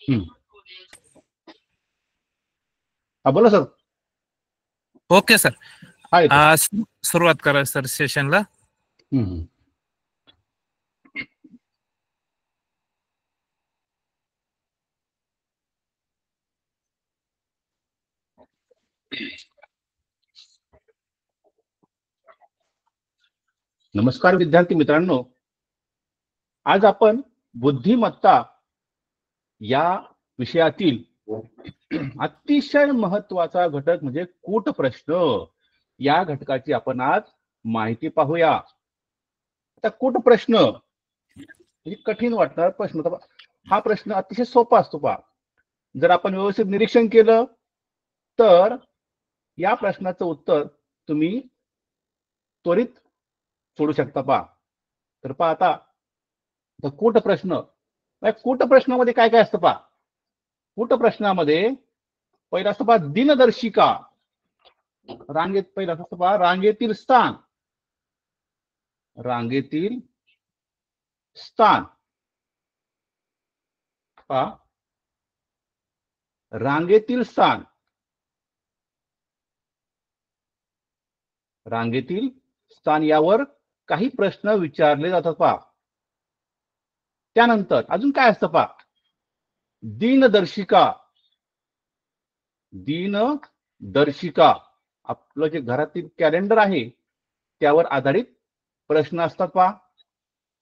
हा बोला sir. Okay sir. सुरुवात करा सर सेशनला. नमस्कार विद्यार्थी मित्रांनो, आज आपण बुद्धिमत्ता या विषयातील अतिशय महत्वाचा घटक म्हणजे कूट प्रश्न या घटकाची आपण आज माहिती पाहूया. आता कूट प्रश्न म्हणजे कठीण वाटणार प्रश्न, हा प्रश्न अतिशय सोपा असतो पहा. जर आपण व्यवस्थित निरीक्षण केलं तर या प्रश्नाचं उत्तर तुम्ही त्वरित सोडू शकता पहा. तर पहा आता कूट प्रश्न, कूट प्रश्नामध्ये काय काय असतं पहा. कूट प्रश्नामध्ये पहिला असतं पहा दिनदर्शिका. रांगेत पहिला असतं पहा रांगेतील स्थान. रांगेतील स्थान पहा, रांगेतील स्थान, रांगेतील स्थान यावर काही प्रश्न विचारले जातात पहा. त्यानंतर अजून काय असतं पहा दिनदर्शिका. दिनदर्शिका आपलं जे घरातील कॅलेंडर आहे त्यावर आधारित प्रश्न असतात पहा.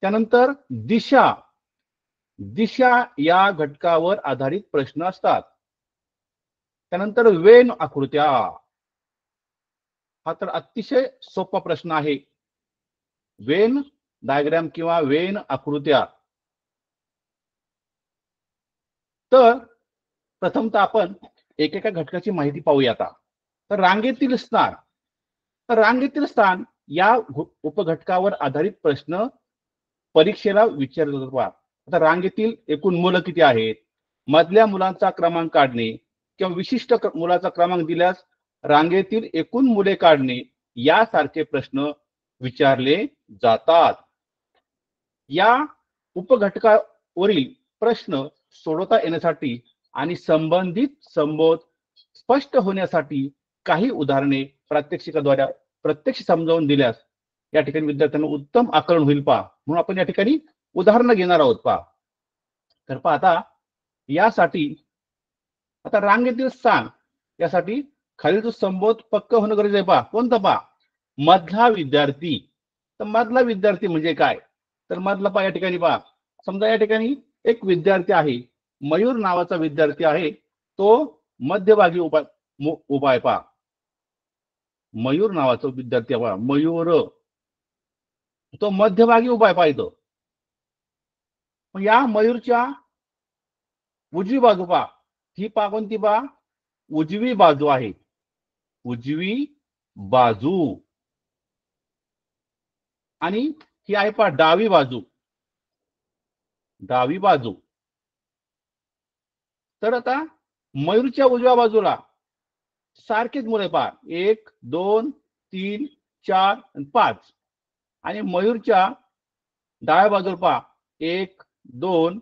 त्यानंतर दिशा, दिशा या घटकावर आधारित प्रश्न असतात. त्यानंतर वेन आकृत्या, हा तर अतिशय सोपा प्रश्न आहे. वेन डायग्राम किंवा वेन आकृत्या. तर प्रथमतः आपण एकेका घटकाची माहिती पाहूया. आता तर रांगेतील स्थान, तर रांगेतील स्थान या उपघटकावर आधारित प्रश्न परीक्षेला विचारले जातात. आता रांगेतील एकूण मुलं किती आहेत, मधल्या मुलांचा क्रमांक काढणे किंवा विशिष्ट मुलाचा क्रमांक दिल्यास रांगेतील एकूण मुले काढणे यासारखे प्रश्न विचारले जातात. या उपघटकावरील प्रश्न सोडवता येण्यासाठी आणि संबंधित संबोध स्पष्ट होण्यासाठी काही उदाहरणे प्रात्यक्षिकाद्वारे प्रत्यक्ष समजावून दिल्यास या ठिकाणी विद्यार्थ्यांना उत्तम आकलन होईल पहा. म्हणून आपण या ठिकाणी उदाहरणं घेणार आहोत पहा. तर पहा आता यासाठी आता रांगेतील स्थान यासाठी खालील जो संबोध पक्क होणं गरजेचं आहे पहा. कोणता पहा, मधला विद्यार्थी. तर मधला विद्यार्थी म्हणजे काय, तर मधला पहा या ठिकाणी पहा, समजा या ठिकाणी एक विद्यार्थी आहे, मयूर नावाचा विद्यार्थी आहे, तो मध्यभागी उभा आहे पहा. मयूर नावाचा विद्यार्थी पहा, मयूर, तो मध्यभागी उभा आहे पाहिजे. या मयूरच्या उजवी बाजू पहा, ही पहा कोणती पहा, उजवी बाजू आहे, उजवी बाजू. आणि ही आहे पहा डावी बाजू, डावी बाजू. तर आता मयूरच्या उजव्या बाजूला सारखेच मुले पहा 1 2 3 4 आणि 5. आणि मयूरच्या डाव्या बाजूला पहा 1 2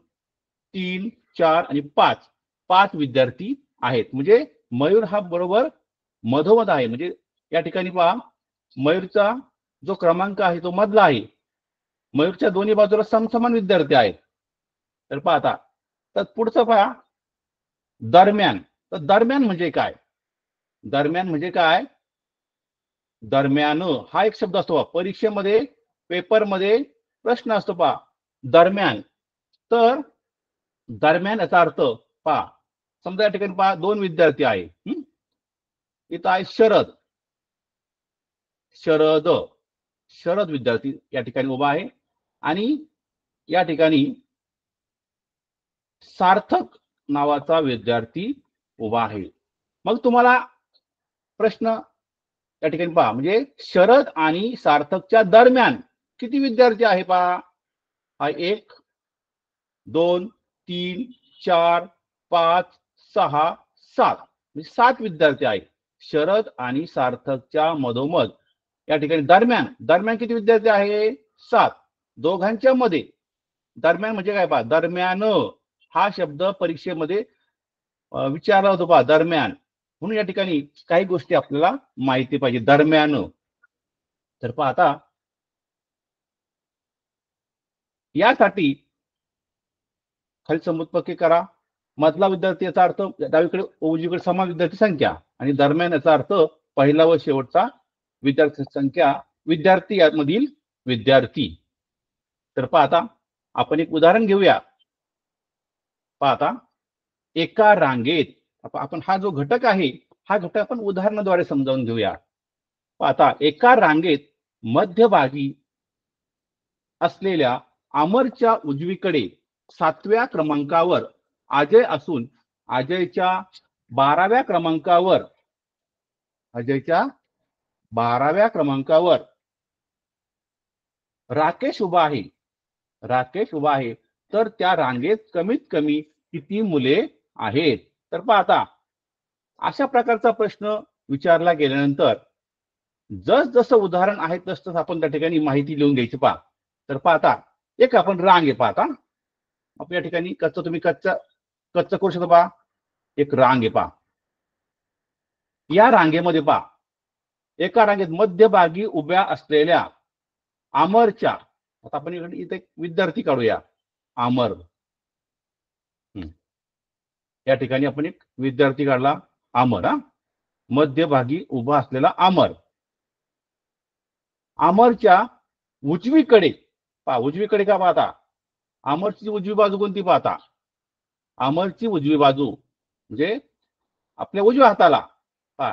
3 4 आणि 5, 5 विद्यार्थी आहेत. म्हणजे मयूर हा बरोबर मधोमध आहे. म्हणजे या ठिकाणी पहा मयूरचा जो क्रमांक आहे तो मधला आहे. मयूरच्या दोन्ही बाजूला समसमान विद्यार्थी आहेत. तर पहा आता तर पुढचं पहा दरम्यान. तर दरम्यान म्हणजे काय, दरम्यान म्हणजे काय, दरम्यान हा एक शब्द असतो परीक्षेमध्ये, पेपरमध्ये प्रश्न असतो पहा दरम्यान. तर दरम्यान याचा अर्थ पहा, समजा या ठिकाणी पहा 2 विद्यार्थी आहे. इथं आहे शरद, शरद, शरद विद्यार्थी या ठिकाणी उभा आहे. आणि या ठिकाणी सार्थक नावाचा विद्यार्थी उभा आहे. मग तुम्हाला प्रश्न या ठिकाणी पहा, म्हणजे शरद आणि सार्थकच्या दरम्यान किती विद्यार्थी आहे पहा, हा 1 2 3 4 5 6 7, म्हणजे 7 विद्यार्थी आहेत. शरद आणि सार्थकच्या मधोमध या ठिकाणी दरम्यान, दरम्यान किती विद्यार्थी आहे, 7. दोघांच्या मध्ये दरम्यान म्हणजे काय पहा, दरम्यान हा शब्द परीक्षेमध्ये विचारला होतो पहा, दरम्यान. म्हणून या ठिकाणी काही गोष्टी आपल्याला माहिती पाहिजे. दरम्यान. तर पहा आता यासाठी खाली समुत्पत्ती करा. मधला विद्यार्थी याचा अर्थ डावीकडे उजवीकडे समान विद्यार्थी संख्या, आणि दरम्यान याचा अर्थ पहिला व शेवटचा विद्यार्थी संख्या, विद्यार्थी यामधील विद्यार्थी. तर पहा आता आपण एक उदाहरण घेऊया. पहा आता एका रांगेत, आपण हा जो घटक आहे हा घटक आपण उदाहरणाद्वारे समजावून घेऊया. पहा आता एका रांगेत मध्यभागी असलेल्या अमरच्या उजवीकडे 7व्या क्रमांकावर अजय असून अजयच्या 12व्या क्रमांकावर राकेश उभा आहे. तर त्या रांगेत कमीत कमी किती मुले आहेत? तर पहा आता अशा प्रकारचा प्रश्न विचारला गेल्यानंतर जसं उदाहरण आहे तसं आपण त्या ठिकाणी माहिती लिहून घ्यायची. पहा तर पहा आता एक आपण रांग आहे. पहा आता आपण या ठिकाणी तुम्ही कच्चं करू शकता. पहा एक रांग आहे. पहा या रांगेमध्ये पहा एका रांगेत मध्यभागी उभ्या असलेल्या अमरच्या, आता आपण इथे एक विद्यार्थी काढूया, अमर. या ठिकाणी आपण एक विद्यार्थी काढला, अमर. मध्यभागी उभा असलेला अमर. अमरच्या उजवीकडे पहा, उजवीकडे का पाहता, अमरची उजवी बाजू कोणती पाहता? अमरची उजवी बाजू म्हणजे आपल्या उजव्या हाताला पहा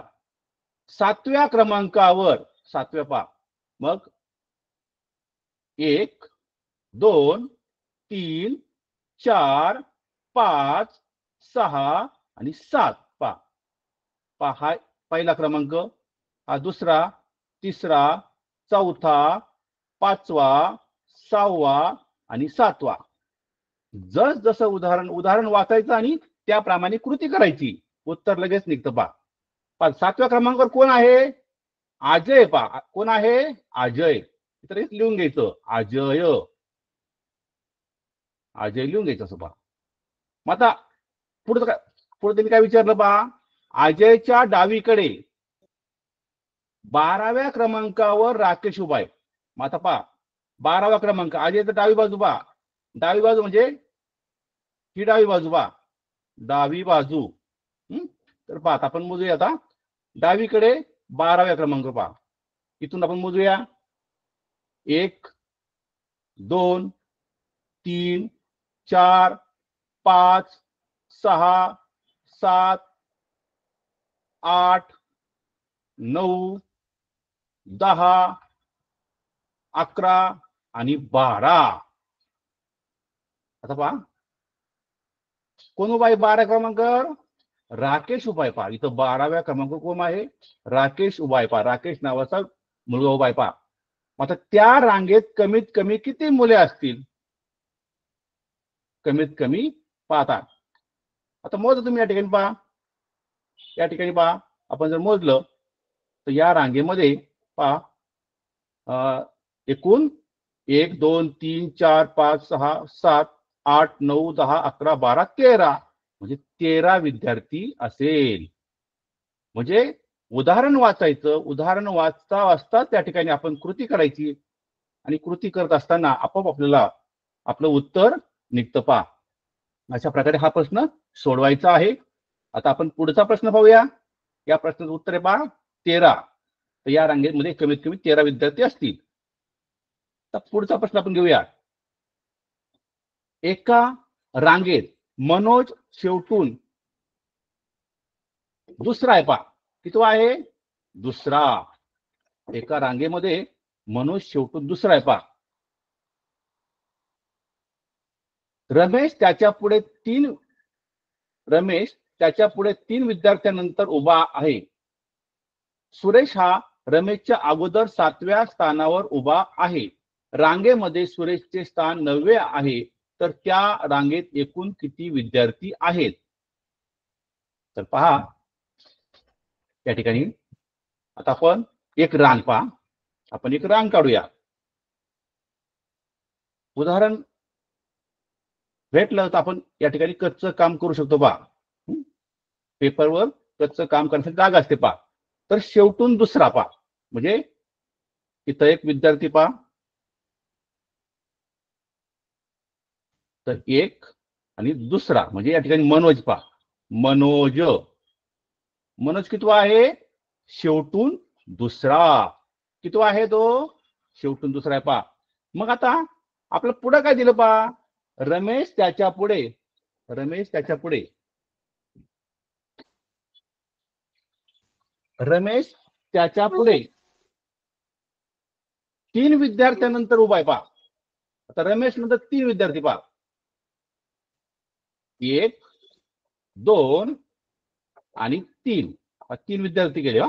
7व्या क्रमांकावर, 7व्या पहा, मग 1 2 3 4 5 6 आणि 7. पहा हा पहिला क्रमांक, हा दुसरा, तिसरा, चौथा, 5वा, 6वा आणि 7वा. जसं उदाहरण वाचायचं आणि त्याप्रमाणे कृती करायची, उत्तर लगेच निघतं. पहा 7व्या क्रमांकावर कोण आहे? अजय. पहा कोण आहे? अजय. तर लिहून घ्यायचं, अजय लिहून घ्यायचं असं. पहा मग आता पुढे त्यांनी काय विचारलं? पहा अजयच्या डावीकडे 12व्या क्रमांकावर राकेश उभा आहे. मग आता पहा 12वा क्रमांक, अजयचा डावी बाजू. पहा डावी बाजू म्हणजे ही डावी बाजू. पहा डावी बाजू. तर पहा आपण मोजूया. आता डावीकडे 12व्या क्रमांक. पहा इथून आपण मोजूया, 1 2 3 4 5 6 7 8 9 10 11 आणि 12. आता पहा कोण उभा आहे 12 क्रमांकावर? राकेश उभा आहे. पहा इथं 12व्या क्रमांक कोण आहे? राकेश उभा आहे. पहा राकेश नावाचा मुलगा उभा आहे. पहा आता त्या रांगेत कमीत कमी किती मुले असतील? कमीत कमी. पाहता आता मोजा तुम्ही या ठिकाणी. पहा या ठिकाणी पहा आपण जर मोजलं तर या रांगेमध्ये पहा एकूण 1 2 3 4 5 6 7 8 9 10 11 12 13 म्हणजे 13 विद्यार्थी असेल. म्हणजे उदाहरण वाचायचं, उदाहरण वाचता त्या ठिकाणी आपण कृती करायची, आणि कृती करत असताना आपोआप आपल्याला आपलं उत्तर निघतं. पहा अशा प्रकारे हा प्रश्न सोडवायचा आहे. आता आपण पुढचा प्रश्न पाहूया. या प्रश्नाचं उत्तर आहे पहा 13. तर या रांगेमध्ये कमीत कमी 13 विद्यार्थी असतील. तर पुढचा प्रश्न आपण घेऊया. एका रांगेत मनोज शेवटून दुसरा आहे. पहा कितवा आहे? दुसरा. एका रांगेमध्ये मनोज शेवटून दुसरा आहे. पहा रमेश त्याच्या पुढे 3 विद्यार्थ्यांनंतर उभा आहे. सुरेश हा रमेशच्या अगोदर 7व्या स्थानावर उभा आहे. रांगेमध्ये सुरेशचे स्थान 9वे आहे. तर त्या रांगेत एकूण किती विद्यार्थी आहेत? तर पहा या ठिकाणी आता आपण एक रांग, पहा आपण एक रांग काढूया. उदाहरण भेटलं तर आपण या ठिकाणी कच्चं काम करू शकतो पा. पेपरवर कच्चं काम करण्यासाठी जागा असते पा. तर शेवटून दुसरा पा, म्हणजे इथं एक विद्यार्थी पा, तर एक आणि दुसरा म्हणजे या ठिकाणी मनोज पा. मनोज मनोज कितवा आहे? शेवटून दुसरा. कितवा आहे तो? शेवटून दुसरा आहे पा. मग आता आपलं पुढे काय दिलं पा? रमेश त्याच्या पुढे, रमेश त्याच्या पुढे, रमेश त्याच्या पुढे 3 विद्यार्थ्यांनंतर उभा आहे पा. आता रमेश नंतर 3 विद्यार्थी पा, 1 2 आणि 3, 3 विद्यार्थी गेले.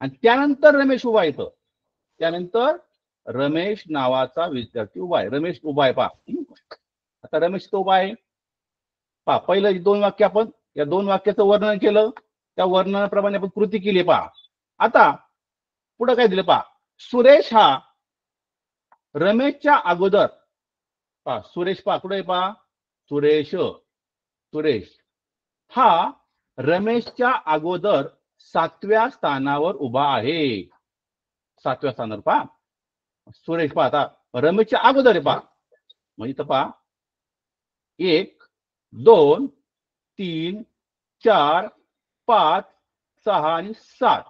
आणि त्यानंतर रमेश उभा येतो. त्यानंतर रमेश नावाचा विद्यार्थी उभा आहे. रमेश उभा आहे पा. आता रमेश तो उभा आहे पा. पहिलं 2 वाक्य आपण या 2 वाक्याचं वर्णन केलं, त्या वर्णनाप्रमाणे आपण कृती केली पा. आता पुढे काय दिलं पा? सुरेश हा रमेशच्या अगोदर पा. सुरेश पा कुठे आहे पा? सुरेश, सुरेश हा रमेशच्या अगोदर 7व्या स्थानावर उभा आहे. 7व्या स्थानावर पा. सुरेश पा आता रमेशच्या अगोदर आहे पा. म्हणजे इथं पा 1 2 3 4 5 6 आणि 7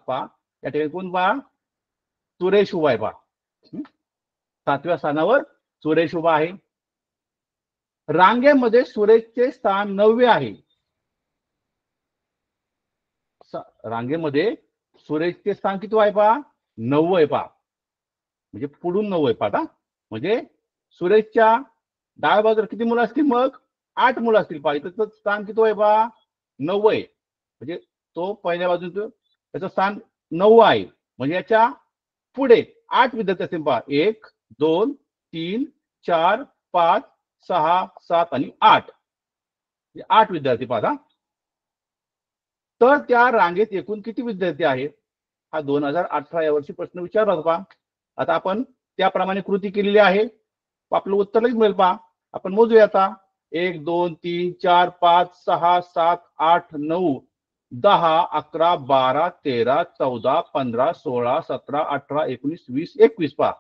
पा. या ठिकाणी कोण पा? सुरेश उभा आहे पा. 7व्या स्थानावर सुरेश उभा आहे. रांगेमध्ये सुरेशचे स्थान 9वे आहे. रांगेमध्ये सुरेशचे स्थान किती आहे पा? 9 आहे पा. म्हणजे पुढून 9 आहे पा. म्हणजे सुरेशच्या डाव्या बाजूला किती मुलं असतील? मग 8 मुलं असतील पा. इथं स्थान किती आहे पा? 9 आहे. म्हणजे तो पहिल्या बाजूला त्याचं स्थान 9 आहे. म्हणजे याच्या पुढे 8 विद्यार्थी असतील पा. 1 2 3 4 5 6 7 आणि 8, 8 विद्यार्थी पहा. तर त्या रांगेत एकूण किती विद्यार्थी आहेत? हा 2018 या वर्षी प्रश्न विचारला होता पहा. आता आपण त्याप्रमाणे कृती केलेली आहे. आपलं उत्तर लगेच मिळेल पहा. आपण मोजूया आता. 1 2 3 4 5 6 7 8 9 10 11 12 13 14 15 16 17 18 19 20 21 पहा.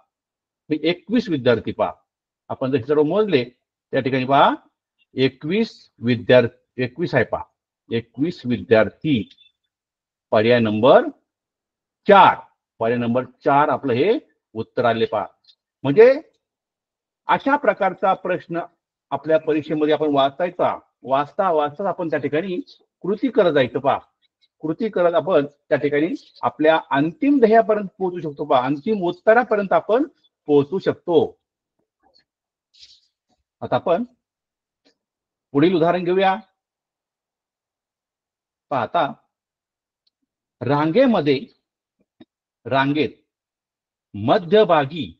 21 विद्यार्थी पहा. आपण जर सर्व मोजले त्या ठिकाणी पहा 21 विद्यार्थी, 21 आहे पहा. 21 विद्यार्थी. पर्याय नंबर 4, पर्याय नंबर 4 आपलं हे उत्तर आले पहा. म्हणजे अशा प्रकारचा प्रश्न आपल्या परीक्षेमध्ये आपण वाचता वाचता आपण त्या ठिकाणी कृती करत जायचं पहा. कृती करत आपण त्या ठिकाणी आपल्या अंतिम ध्येयापर्यंत पोहोचू शकतो पहा. अंतिम उत्तरापर्यंत आपण पोहोचू शकतो. आता आपण पुढील उदाहरण घेऊया. पहा आता रांगेत मध्यभागी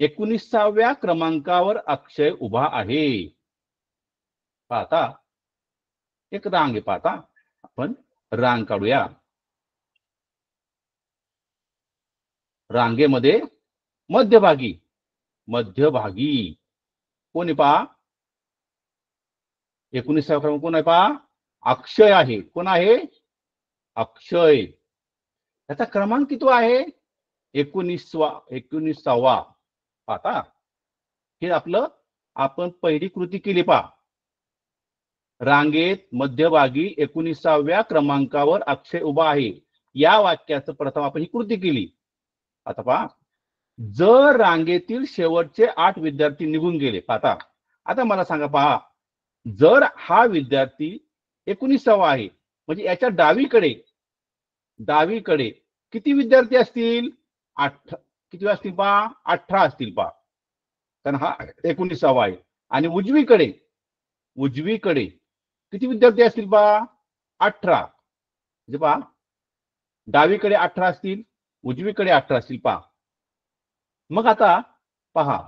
19व्या क्रमांकावर अक्षय उभा आहे. पाहता एक रांग आहे. पाहता आपण रांग काढूया. रांगेमध्ये मध्यभागी कोण आहे पहा? 19व्या क्रमांक कोण आहे पहा? अक्षय आहे. कोण आहे? अक्षय. त्याचा क्रमांक किती आहे? 19वा. पाहता हे आपलं आपण पहिली कृती केली पहा. रांगेत मध्यभागी 19व्या क्रमांकावर अक्षय उभा आहे. या वाक्याचं प्रथम आपण ही कृती केली. आता पहा जर रांगेतील शेवटचे 8 विद्यार्थी निघून गेले. पाहता आता मला सांगा पहा, जर हा विद्यार्थी 19वा आहे म्हणजे याच्या डावीकडे किती विद्यार्थी असतील? 8. किती असतील पहा? 18 असतील पहा. कारण हा 19वा आहे. आणि उजवीकडे किती विद्यार्थी असतील पहा? 18. म्हणजे पहा डावीकडे 18 असतील, उजवीकडे 18 असतील पहा. मग आता पहा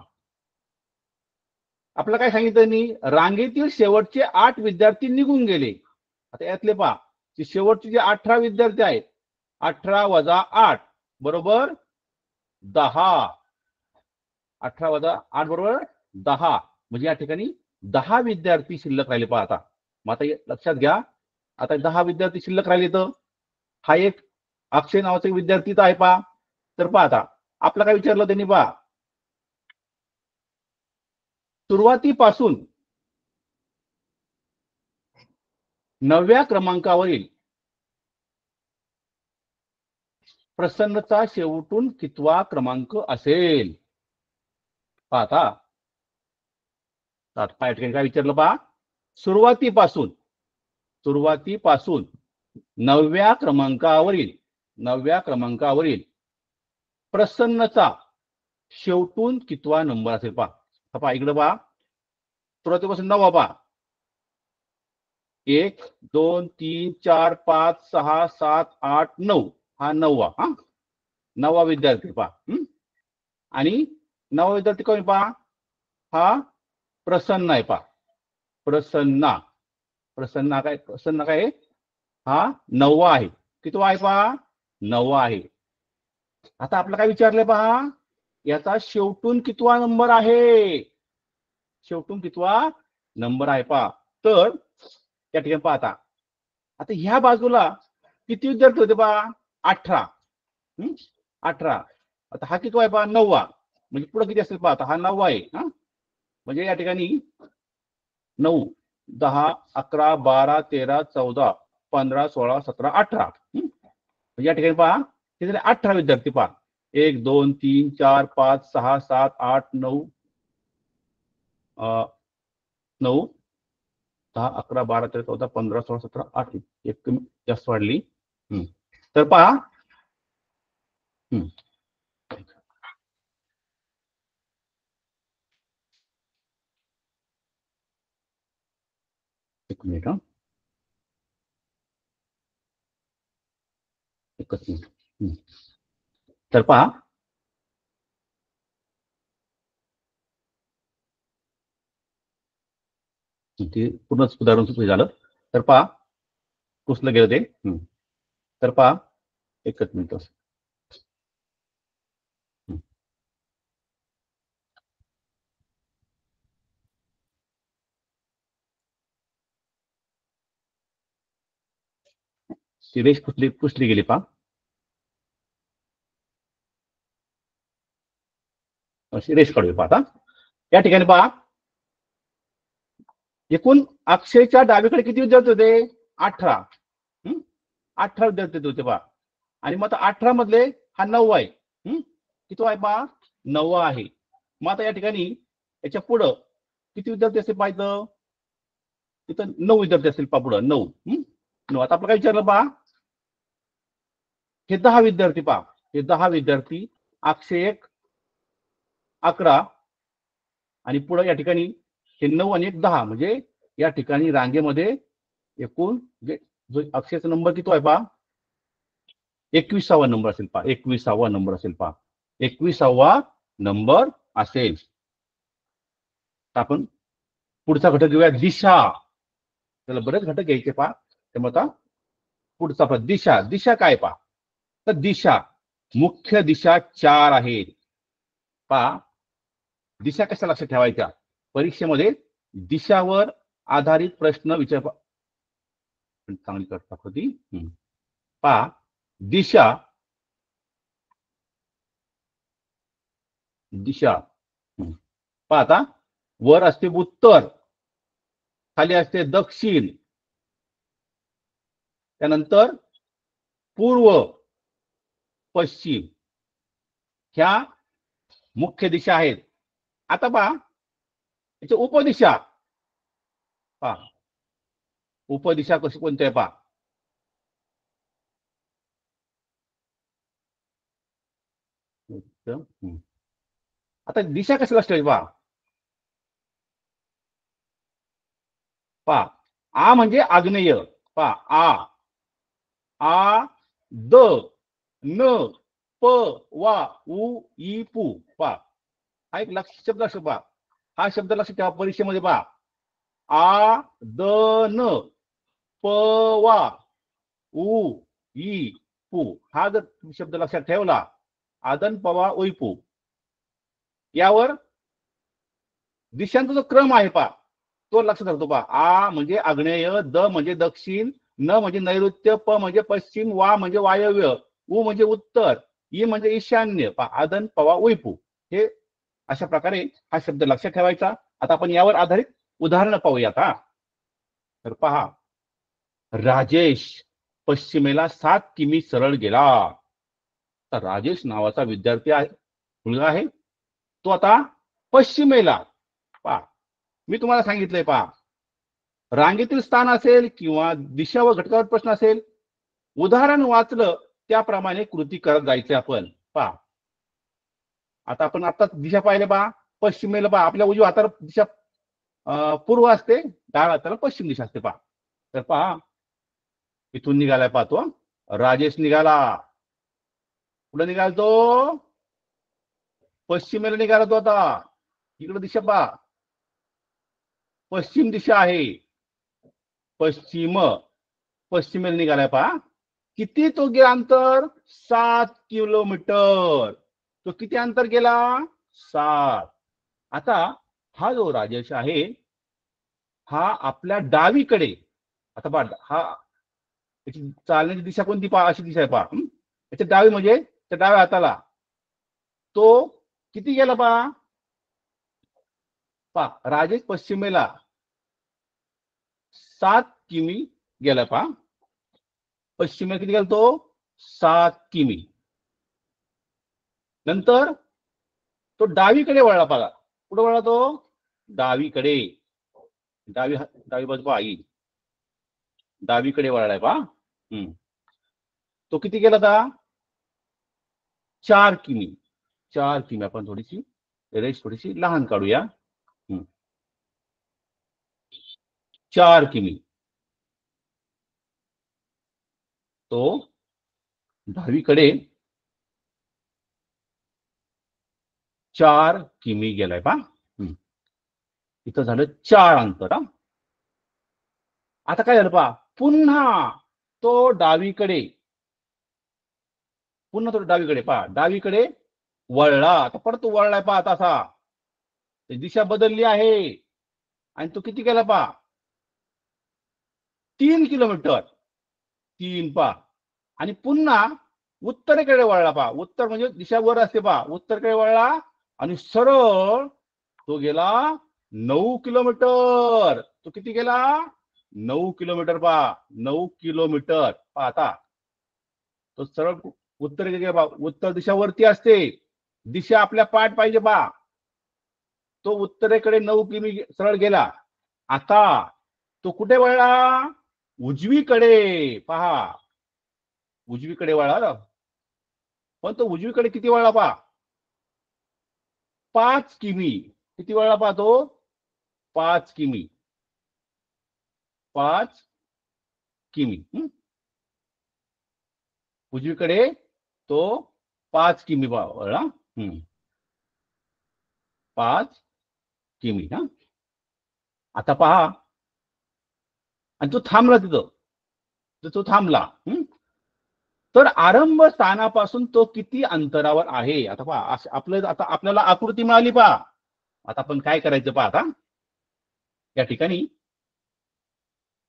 आपलं काय सांगितलं मी? रांगेतील शेवटचे 8 विद्यार्थी निघून गेले. आता यातले पहा शेवटचे जे 18 विद्यार्थी आहेत, 18 वजा 8 बरोबर 10. 18 वजा 8 बरोबर 10 म्हणजे या ठिकाणी 10 विद्यार्थी शिल्लक राहिले पहा आता. मग आता लक्षात घ्या, आता 10 विद्यार्थी शिल्लक राहिले तर हा एक अक्षय नावाचा विद्यार्थी तर आहे पहा. तर पहा आता आपलं काय विचारलं त्यांनी पहा, सुरुवातीपासून 9व्या क्रमांकावरील प्रसन्नचा शेवटून कितवा क्रमांक असेल. पाहता काय विचारलं पहा, सुरुवातीपासून 9व्या क्रमांकावरील प्रसन्नचा शेवटून कितवा नंबर असेल पहा. इकडे पहा, सुरुवातीपासून 9 पहा, 1 2 3 4 5 6 7 8 9 हा 9वा. 9वा विद्यार्थी पहा. आणि 9वा विद्यार्थी कोण पहा, हा प्रसन्न आहे पहा. प्रसन्न काय हा 9वा आहे. कितवा आहे पहा, 9वा आहे. आता आपलं काय विचारलंय पहा, याचा शेवटून कितवा नंबर आहे, पहा. तर त्या ठिकाणी पाहता आता ह्या बाजूला किती विद्यार्थी होते पहा, 18. 18. आता हा किती आहे पहा, 9वा. म्हणजे पुढे किती असेल पहा, आता हा 9वा आहे. म्हणजे या ठिकाणी 9 10 11 12 13 14 15 16 17 18. म्हणजे या ठिकाणी पहा किती, 18 विद्यार्थी पहा. 1 2 3 4 5 6 7 8 9 9 10 11 12 13 14 15 16 17 18. एक कमी जास्त वाढली. तर पहा, एक मिनिट एकच मिनिट. तर पहा, ते पूर्णच उदाहरण सुरू झालं. तर पहा पुसलं गेलं ते. तर पहा एकच मिनिट. रेष पुसली गेली पहा. अशी रेष काढूया पहा. आता या ठिकाणी पहा, एकूण अक्षयच्या डावीकडे किती विद्यार्थी होते, 18. 18 विद्यार्थी होते पहा. आणि मग आता 18 मधले हा 9वा आहे. किती आहे पहा, 9वा आहे. मग आता या ठिकाणी याच्या पुढं किती विद्यार्थी असेल पाहिजे, तिथं 9 विद्यार्थी असतील पहा पुढं 9. आता आपलं काय विचारलं पहा, हे 10 विद्यार्थी पहा, हे 10 विद्यार्थी, अक्षय 1 11 आणि पुढे या ठिकाणी हे 9 आणि 1 10. म्हणजे या ठिकाणी रांगेमध्ये एकूण म्हणजे जो अक्षयचा नंबर किती आहे पहा, 21वा नंबर असेल पहा. 21वा नंबर असेल पहा. 21वा नंबर असेल. आपण पुढचा घटक घेऊया, दिशा. त्याला बरेच घटक घ्यायचे पहा. त्यामुळे आता पुढचा दिशा काय पहा, तर दिशा मुख्य दिशा 4 आहेत पहा. दिशा कशा लक्षात ठेवायच्या, परीक्षेमध्ये दिशावर आधारित प्रश्न विचार चांगली करतात होती पहा. दिशा पहा, आता वर असते उत्तर, खाली असते दक्षिण, त्यानंतर पूर्व, पश्चिम, ह्या मुख्य दिशा आहेत. आता पहा याच्या उपदिशा पहा, उपदिशा कशी कोणत्या आहे पहा. आता दिशा कशी लक्षात पहा. पहा, आ म्हणजे आग्नेय पहा, आ द न प वा उ ई पू पहा. हा एक शब्द असतो पहा. हा शब्द लक्षात ठेवा परीक्षेमध्ये पहा. आ द न प वा उ ई पू हा जर शब्द लक्षात ठेवला, आदन पवा उईपू, यावर दिशांचा जो क्रम आहे पहा तो लक्षात राहतो पहा. आ म्हणजे आग्नेय, द म्हणजे दक्षिण, न म्हणजे नैऋत्य, प म्हणजे पश्चिम, वा म्हणजे वायव्य, उ म्हणजे उत्तर, ई म्हणजे ईशान्य. पहा आदन, पवा, उईपू. हे अशा प्रकारे हा शब्द लक्षात ठेवायचा. आता आपण यावर आधारित उदाहरण पाहूयात. तर पहा, राजेश पश्चिमेला 7 किमी सरळ गेला. तर राजेश नावाचा विद्यार्थी आहे, मुलगा आहे, तो आता पश्चिमेला. पहा मी तुम्हाला सांगितलंय, पहा रांगेतील स्थान असेल किंवा दिशा व घटकावर प्रश्न असेल, उदाहरण वाचलं त्याप्रमाणे कृती करत जायचे आपण. पहा आता आपण आता दिशा पाहिले, पहा पश्चिमेला, पहा आपल्या उजव्या हाताला दिशा पूर्व असते, डाव्या हाताला पश्चिम दिशा असते. पहा तर पहा इथून निघालाय, पाहतो राजेश निघाला. कुठे निघाला तो? पश्चिमेला निघाला तो. आता इकडे दिशा पहा, पश्चिम दिशा आहे, पश्चिमेला निघालाय. पहा किती तो गेला अंतर? 7 किलोमीटर. तो किती अंतर गेला? 7. आता हा जो राजेश आहे हा आपल्या डावीकडे, आता पहा हा याची चालण्याची दिशा कोणती? पहा अशी दिशा आहे. पहा याच्या डावी म्हणजे त्या डाव्या हाताला तो किती गेला? पहा राजेश पश्चिमेला 7 किमी गेला. पहा पश्चिमेला किती गेला तो? 7 किमी. नंतर तो डावीकडे वळला. बघा कुठे वळला तो? डावीकडे. डावी बाजू पहा, डावीकडे वळलाय. पहा तो किती गेला आता? 4 किमी. 4 किमी. आपण थोडीशी रेष थोडीशी लहान काढूया. 4 किमी तो डावीकडे 4 किमी गेलाय. पहा इथं झालं 4 अंतर. आता काय झालं? पहा पुन्हा तो डावीकडे, पहा डावीकडे वळला. आता परत तो वळलाय. पहा तसा दिशा बदलली आहे. आणि तो किती गेला? पहा 3 किलोमीटर. 3. पहा आणि पुन्हा उत्तरेकडे वळला. पहा उत्तर म्हणजे दिशा वर असते. पहा उत्तरेकडे वळला आणि सरळ तो गेला 9 किलोमीटर. तो किती गेला? 9 किलोमीटर. पहा 9 किलोमीटर. पहा आता तो सरळ उत्तरेकडे गेला. पहा उत्तर दिशा वरती असते, दिशा आपल्या पाठ पाहिजे. पहा तो उत्तरेकडे 9 किमी सरळ गेला. आता तो कुठे वळला? उजवीकडे. पहा उजवीकडे वळला. पण तो उजवीकडे किती वळला? पहा 5 किमी. किती वळला? पहा तो 5 किमी. 5 किमी. उजवीकडे तो 5 किमी वळला. 5 किमी. आता पहा आणि तो थांबला तिथं. तो थांबला. तर आरंभ स्थानापासून तो किती अंतरावर आहे? आता पहा आपलं, आता आपल्याला आकृती मिळाली. पहा आता आपण काय करायचं? पहा आता या ठिकाणी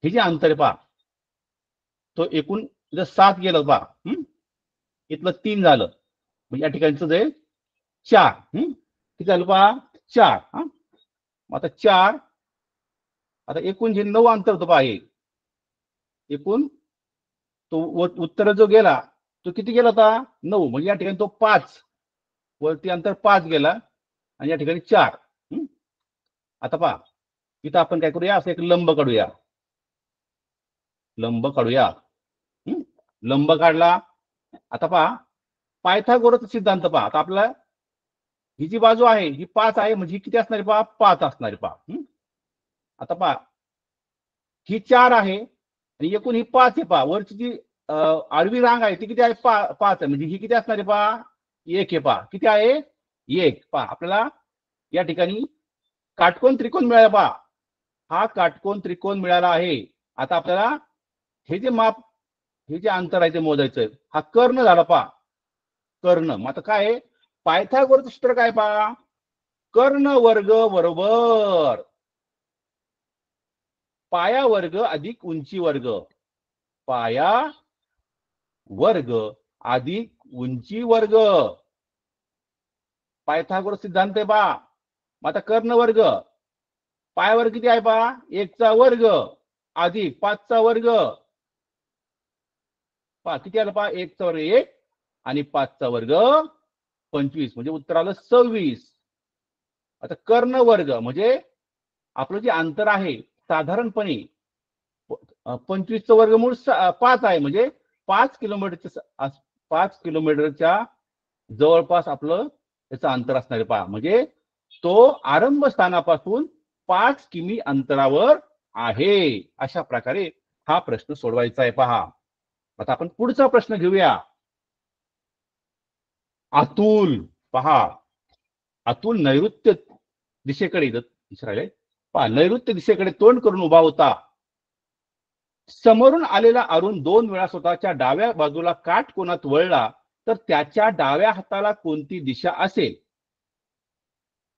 हे जे अंतर आहे, पहा तो एकूण 7 गेलं. पहा इथलं 3 झालं, म्हणजे या ठिकाणचं जे 4. किती झालं? पहा 4. आता 4. आता एकूण जे 9 अंतर होतं. पहा हे एकूण तो उत्तर जो गेला तो किती गेला? आता 9. म्हणजे या ठिकाणी तो 5 वरती अंतर 5 गेला आणि या ठिकाणी 4. आता पहा इथं आपण काय करूया? असं एक लंब काढूया. लंब काढला. आता पहा पायथागोरसचा सिद्धांत. पहा आता आपला ही जी बाजू आहे ही 5 आहे, म्हणजे ही किती असणार? पहा 5 असणार. पहा आता पहा ही 4 आहे आणि एकूण ही 5 आहे. पहा वरची जी आडवी रांग आहे ती किती आहे? 5 आहे, म्हणजे ही किती असणार? पहा 1 आहे. पहा किती आहे? 1. पहा आपल्याला या ठिकाणी काटकोन त्रिकोण मिळाला. पहा हा काटकोन त्रिकोण मिळाला आहे. आता आपल्याला हे जे माप, हे जे अंतर आहे ते मोजायचं. हा कर्ण झाला. पहा कर्ण. मग आता काय आहे? पायथागोरसचं सूत्र काय? पहा कर्ण वर्ग बरोबर पाया वर्ग अधिक उंची वर्ग. पाया वर्ग अधिक उंची वर्ग. पायथागोरस सिद्धांत आहे पहा. मग आता कर्ण वर्ग पायावर किती आहे पहा, 1चा वर्ग अधिक 5चा वर्ग. पहा किती आलं पहा, 1चा वर्ग 1 आणि 5चा वर्ग 25, म्हणजे उत्तर आलं 26. आता कर्ण वर्ग म्हणजे आपलं जे अंतर आहे साधारणपणे 25चं वर्गमूळ 5 आहे, म्हणजे 5 किलोमीटरच्या जवळपास आपलं त्याचं अंतर असणार आहे पहा. म्हणजे तो आरंभ स्थानापासून 5 किमी अंतरावर आहे. अशा प्रकारे हा प्रश्न सोडवायचा आहे पहा. आता आपण पुढचा प्रश्न घेऊया. अतुल पहा, अतुल नैऋत्य दिशेकडे पहा, नैऋत्य दिशेकडे तोंड करून उभा होता. समोरून आलेला अरुण 2 वेळा स्वतःच्या डाव्या बाजूला काटकोनात वळला तर त्याच्या डाव्या हाताला कोणती दिशा असेल?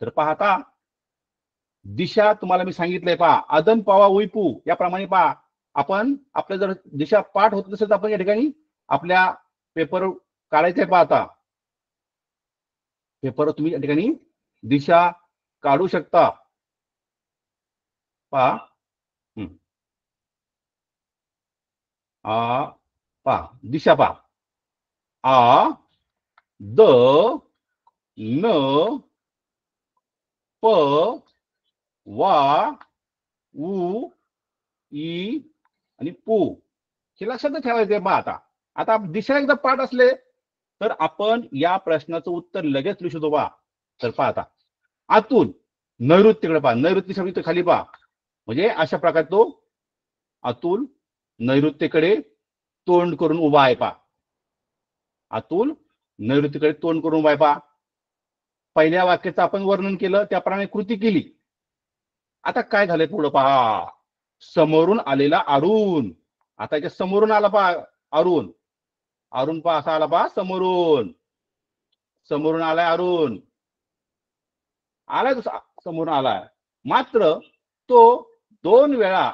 तर पाहता दिशा तुम्हाला मी सांगितलंय पहा, अदन पावा उईपू याप्रमाणे पहा. आपण आपल्या जर दिशा पाठ होत नसेल तर आपण या ठिकाणी आपल्या पेपर काढायचंय पहा. आता पेपर तुम्ही या ठिकाणी दिशा काढू शकता पहा. पहा दिशा पहा, आ द न प वा उ ई आणि पू. हे लक्षात ठेवायचे पहा. आता दिशा एकदा पाठ असले तर आपण या प्रश्नाचं उत्तर लगेच लिहू शकतो पहा. तर पहा आता आतून नैऋत्यकडे पहा, नैऋत्य शब्द खाली पहा, म्हणजे अशा प्रकारे तो अतुल नैऋत्येकडे तोंड करून उभा आहे पहा. अतुल नैऋत्येकडे तोंड करून उभा आहे पहा. पहिल्या वाक्याचं आपण वर्णन केलं त्याप्रमाणे कृती केली. आता काय झालंय पुढं पहा, समोरून आलेला अरुण. आता याच्या समोरून आला पहा अरुण. अरुण पहा असा आला पहा, समोरून आलाय अरुण, आलाय तो समोरून आलाय. मात्र तो 2 वेळा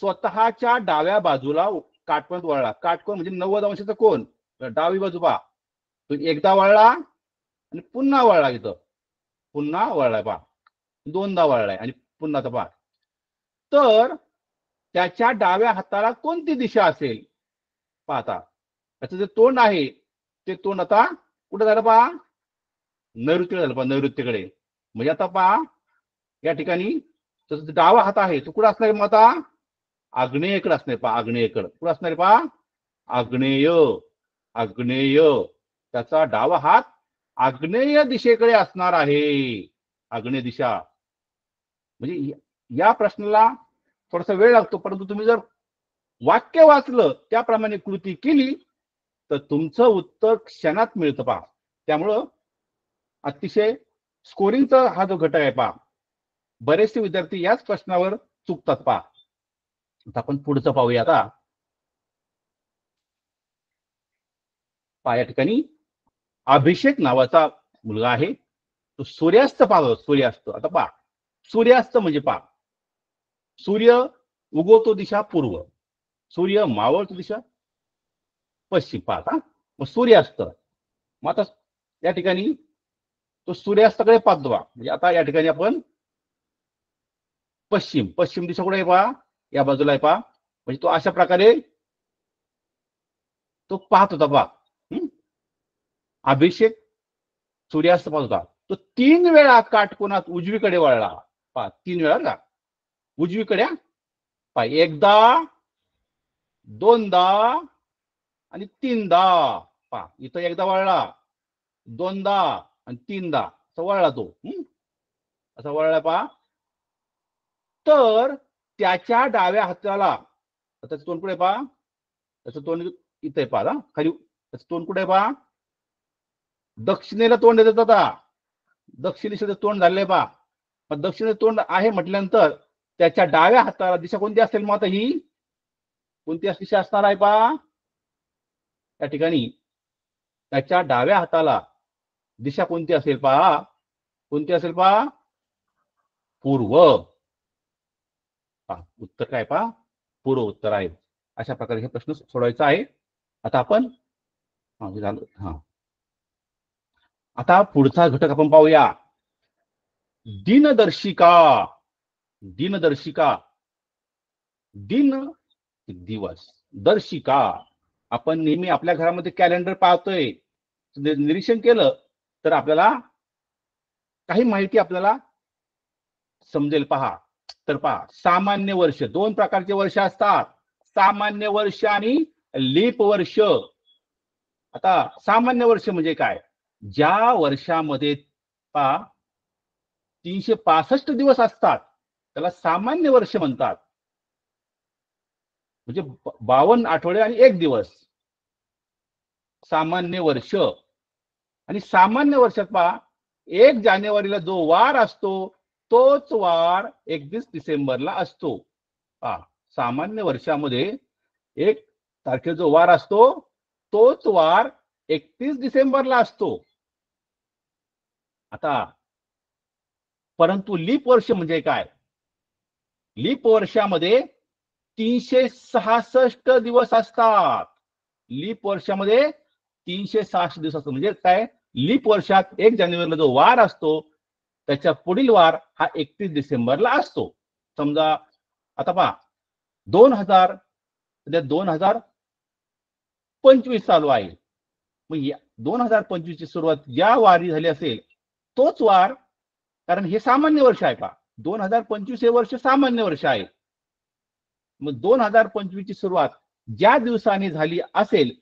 स्वतःच्या डाव्या बाजूला काटकोनात वळला. काटकोन म्हणजे 90 अंशाचा कोन, डावी बाजू पहा. तो एकदा वळला आणि पुन्हा वळला, इथं पुन्हा वळलाय पहा, 2दा वळलाय आणि पुन्हा पहा. तर त्याच्या डाव्या हाताला कोणती दिशा असेल? पाहता त्याचं जे तोंड आहे ते तोंड आता कुठे झालं पहा, नैऋत्यकडे झालं पहा, नैऋत्यकडे. म्हणजे आता पहा या ठिकाणी त्याचा डावा हात आहे तो कुठे असणार? मग आता आग्नेयकडे असणार पहा, आग्नेयकडे. कुठे असणार पहा, आग्नेय. आग्नेय, त्याचा डावा हात आग्नेय दिशेकडे असणार आहे. आग्नेय दिशा. म्हणजे या प्रश्नाला थोडासा वेळ लागतो, परंतु तुम्ही जर वाक्य वाचलं त्याप्रमाणे कृती केली तर तुमचं उत्तर क्षणात मिळतं पहा. त्यामुळं अतिशय स्कोरिंगचा हा जो घटक आहे पहा, बरेचसे विद्यार्थी याच प्रश्नावर चुकतात पहा. आता आपण पुढचं पाहूया. आता या ठिकाणी अभिषेक नावाचा मुलगा आहे, तो सूर्यास्त पाहतो. सूर्यास्त. आता पहा सूर्यास्त म्हणजे पहा, सूर्य उगवतो दिशा पूर्व, सूर्य मावळतो दिशा पश्चिम. पाहता मग सूर्यास्त. मग आता या ठिकाणी तो सूर्यास्ताकडे पाहतो बा. म्हणजे आता या ठिकाणी आपण पश्चिम दिशा कुठे आहे पहा, या बाजूला आहे पहा. म्हणजे तो अशा प्रकारे तो पाहत होता पहा. अभिषेक सूर्यास्त पाहत होता. तो 3 वेळा काटकोनात उजवीकडे वळला पहा. 3 वेळा का उजवीकडे पहा, एकदा, 2दा आणि 3दा. पहा इथं एकदा वळला, 2दा आणि 3दा असा वळला तो. असा वळला पहा. तर त्याच्या डाव्या हाताला, त्याचं तोंड कुठे पहा, त्याचं तोंड इथे पहा खाली. त्याचं तोंड कुठे पहा, दक्षिणेला तोंड देतात. आता दक्षिण दिशेचं तोंड झालंय पहा. मग दक्षिणेचं तोंड आहे म्हटल्यानंतर त्याच्या डाव्या हाताला दिशा कोणती असेल? मग आता ही कोणती दिशा असणार आहे पहा, त्या ठिकाणी त्याच्या डाव्या हाताला दिशा कोणती असेल पहा, कोणती असेल पहा? पूर्व. उत्तर काय पहा? पूर्व उत्तर आहे. अशा प्रकारे हे प्रश्न सोडवायचा आहे. आता आपण आता पुढचा घटक आपण पाहूया. दिनदर्शिका. दिनदर्शिका, दिन दिवस, दर्शिका. आपण नेहमी आपल्या घरामध्ये कॅलेंडर पाहतोय, निरीक्षण केलं तर आपल्याला काही माहिती आपल्याला समजेल. पहा, तर पहा, सामान्य वर्ष, दोन प्रकारचे वर्ष असतात, सामान्य वर्ष आणि लीप वर्ष. आता सामान्य वर्ष म्हणजे काय? ज्या वर्षामध्ये पहा 365 दिवस असतात त्याला सामान्य वर्ष म्हणतात. म्हणजे 52 आठवडे आणि 1 दिवस सामान्य वर्ष. आणि सामान्य वर्षात पहा 1 जानेवारीला जो वार असतो तोच वार 31 डिसेंबरला असतो. पहा, सामान्य वर्षामध्ये 1 तारखेला जो वार असतो तोच वार 31 डिसेंबरला असतो. आता परंतु लीप वर्ष म्हणजे काय? लीप वर्षामध्ये 366 दिवस असतात. लीप वर्षामध्ये 366 दिवस असतात. म्हणजे काय? लीप वर्षात 1 जानेवारीला जो वार असतो त्याच्या पुढील वार हा 31 डिसेंबरला असतो. समजा आता पहा 2025 चालू आहे. मग 2025 ची सुरुवात ज्या वारी झाली असेल तोच वार, कारण हे सामान्य वर्ष आहे. पहा 2025 हे वर्ष सामान्य वर्ष आहे. मग 2025 ची सुरुवात ज्या दिवसाने झाली असेल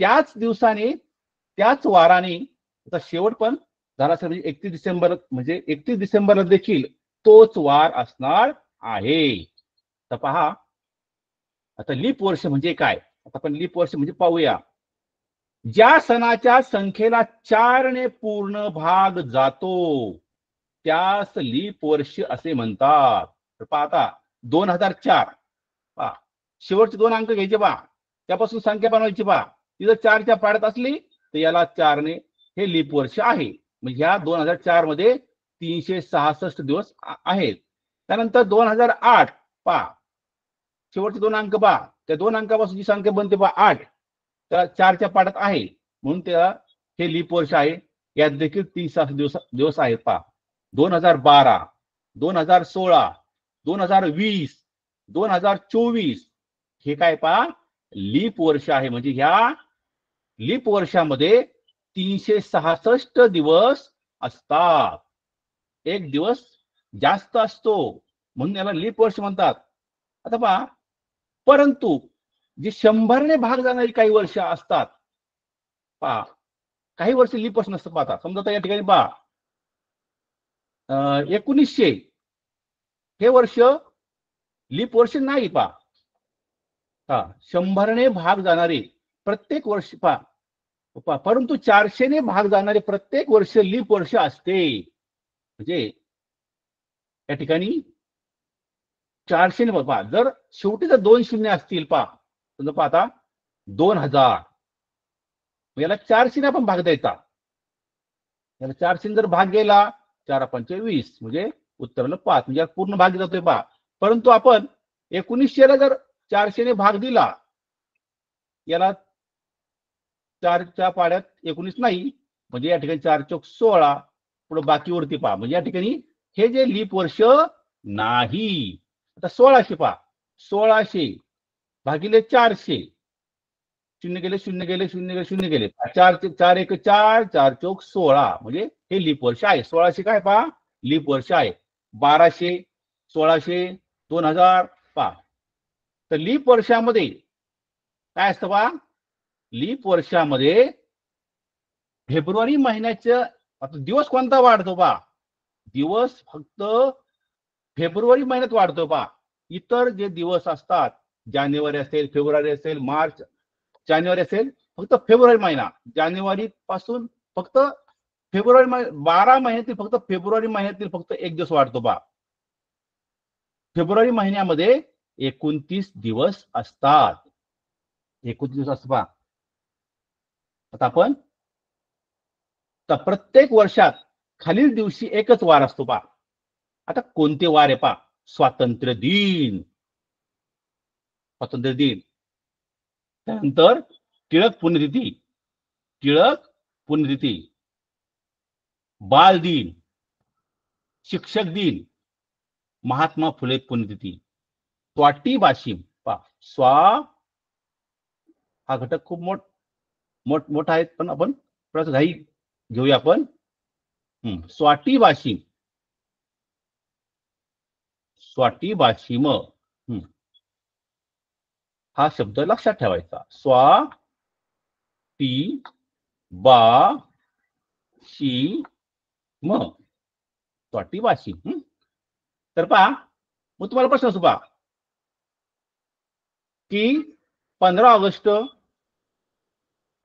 त्याच दिवसाने त्याच वाराने त्याचा शेवट पण झाला असेल. म्हणजे 31 डिसेंबर, म्हणजे 31 डिसेंबरला देखील तोच वार असणार आहे. तर पहा, आता लीप वर्ष म्हणजे काय? आता आपण लीप वर्ष म्हणजे पाहूया. ज्या सणाच्या संख्येला 4 ने पूर्ण भाग जातो त्यास लीप वर्ष असे म्हणतात. तर पहा आता 2004, पहा शेवटचे 2 अंक घ्यायचे, पहा त्यापासून संख्या बनवायची. पहा ती जर 4च्या पाड्यात असली तर याला 4 ने हे लीप वर्ष आहे. म्हणजे ह्या 2004 मध्ये 366 दिवस आहेत. त्यानंतर 2008, पहा शेवटचे 2 अंक, पहा त्या 2 अंकापासून जी संख्या बनते पहा 8, त्या 4च्या पाड्यात आहे म्हणून त्याला हे लीप वर्ष आहे. यात देखील 366 दिवस आहेत. पहा 2012, 2016, 2020, 2024 हे काय पहा लीप वर्ष आहे. म्हणजे ह्या लीप वर्षामध्ये 366 दिवस असतात. 1 दिवस जास्त असतो म्हणून याला लीप वर्ष म्हणतात. आता पहा, परंतु जे 100 ने भाग जाणारी काही वर्ष असतात, पहा काही वर्ष लीप वर्ष नसतं. पाहता समजा आता या ठिकाणी पहा 1900 हे वर्ष लीप वर्ष नाही. पहा 100 ने भाग जाणारे प्रत्येक वर्ष, पहा परंतु 400 ने भाग जाणारे प्रत्येक वर्ष लीप वर्ष असते. म्हणजे या ठिकाणी 400 ने, पहा जर शेवटी जर 2 शून्य असतील, पहा समजा पहा आता 2000, याला 400 ने आपण भाग द्यायचा. याला 400 जर भाग गेला 4 पंचे 20 म्हणजे उत्तराला 5, म्हणजे पूर्ण भाग जातोय. पहा परंतु आपण 1900 ला जर 400 ने भाग दिला, याला 4च्या पाड्यात 19 नाही, म्हणजे या ठिकाणी 4 चौक 16, पुढे बाकीवरती पहा. म्हणजे या ठिकाणी हे जे लीप वर्ष नाही. आता 1600, पहा 1600 भागिले 400, शून्य गेले, शून्य गेले, शून्य गेले, शून्य गेले, 4 एक 4, 4 चौक 16, म्हणजे हे लीप वर्ष आहे. 1600 काय पहा लीप वर्ष आहे. 1200, 1600, 2000, पहा तर लीप वर्षामध्ये काय असतं पहा, लीप वर्षामध्ये फेब्रुवारी महिन्याचा आता दिवस कोणता वाढतो पहा, दिवस फक्त फेब्रुवारी महिन्यात वाढतो. पहा इतर जे दिवस असतात, जानेवारी असेल, फेब्रुवारी असेल, मार्च, जानेवारी असेल, फक्त फेब्रुवारी महिना, जानेवारी पासून फक्त फेब्रुवारी 12 महिन्यातील फक्त फेब्रुवारी महिन्यातील फक्त 1 दिवस वाढतो. पहा फेब्रुवारी महिन्यामध्ये 29 दिवस असतात. 29 दिवस असतात. पहा आता आपण प्रत्येक वर्षात खालील दिवशी एकच वार असतो पा. आता कोणते वार आहे पा? स्वातंत्र्य दिन, स्वातंत्र्य दिन. त्यानंतर टिळक पुण्यतिथी, टिळक पुण्यतिथी, बाल दिन, शिक्षक दिन, महात्मा फुले पुण्यतिथी, स्वाटी वाशिम पा. स्वा हा घटक खूप मोठा आहे, पण आपण थोडासा घाई घेऊया आपण. स्वाटी वाशिम, स्वाटी वाशिम हा शब्द लक्षात ठेवायचा. स्वा टी बा शी म, स्वाटी वाशिम. तर पहा, मग तुम्हाला प्रश्न असतो पहा की 15 ऑगस्ट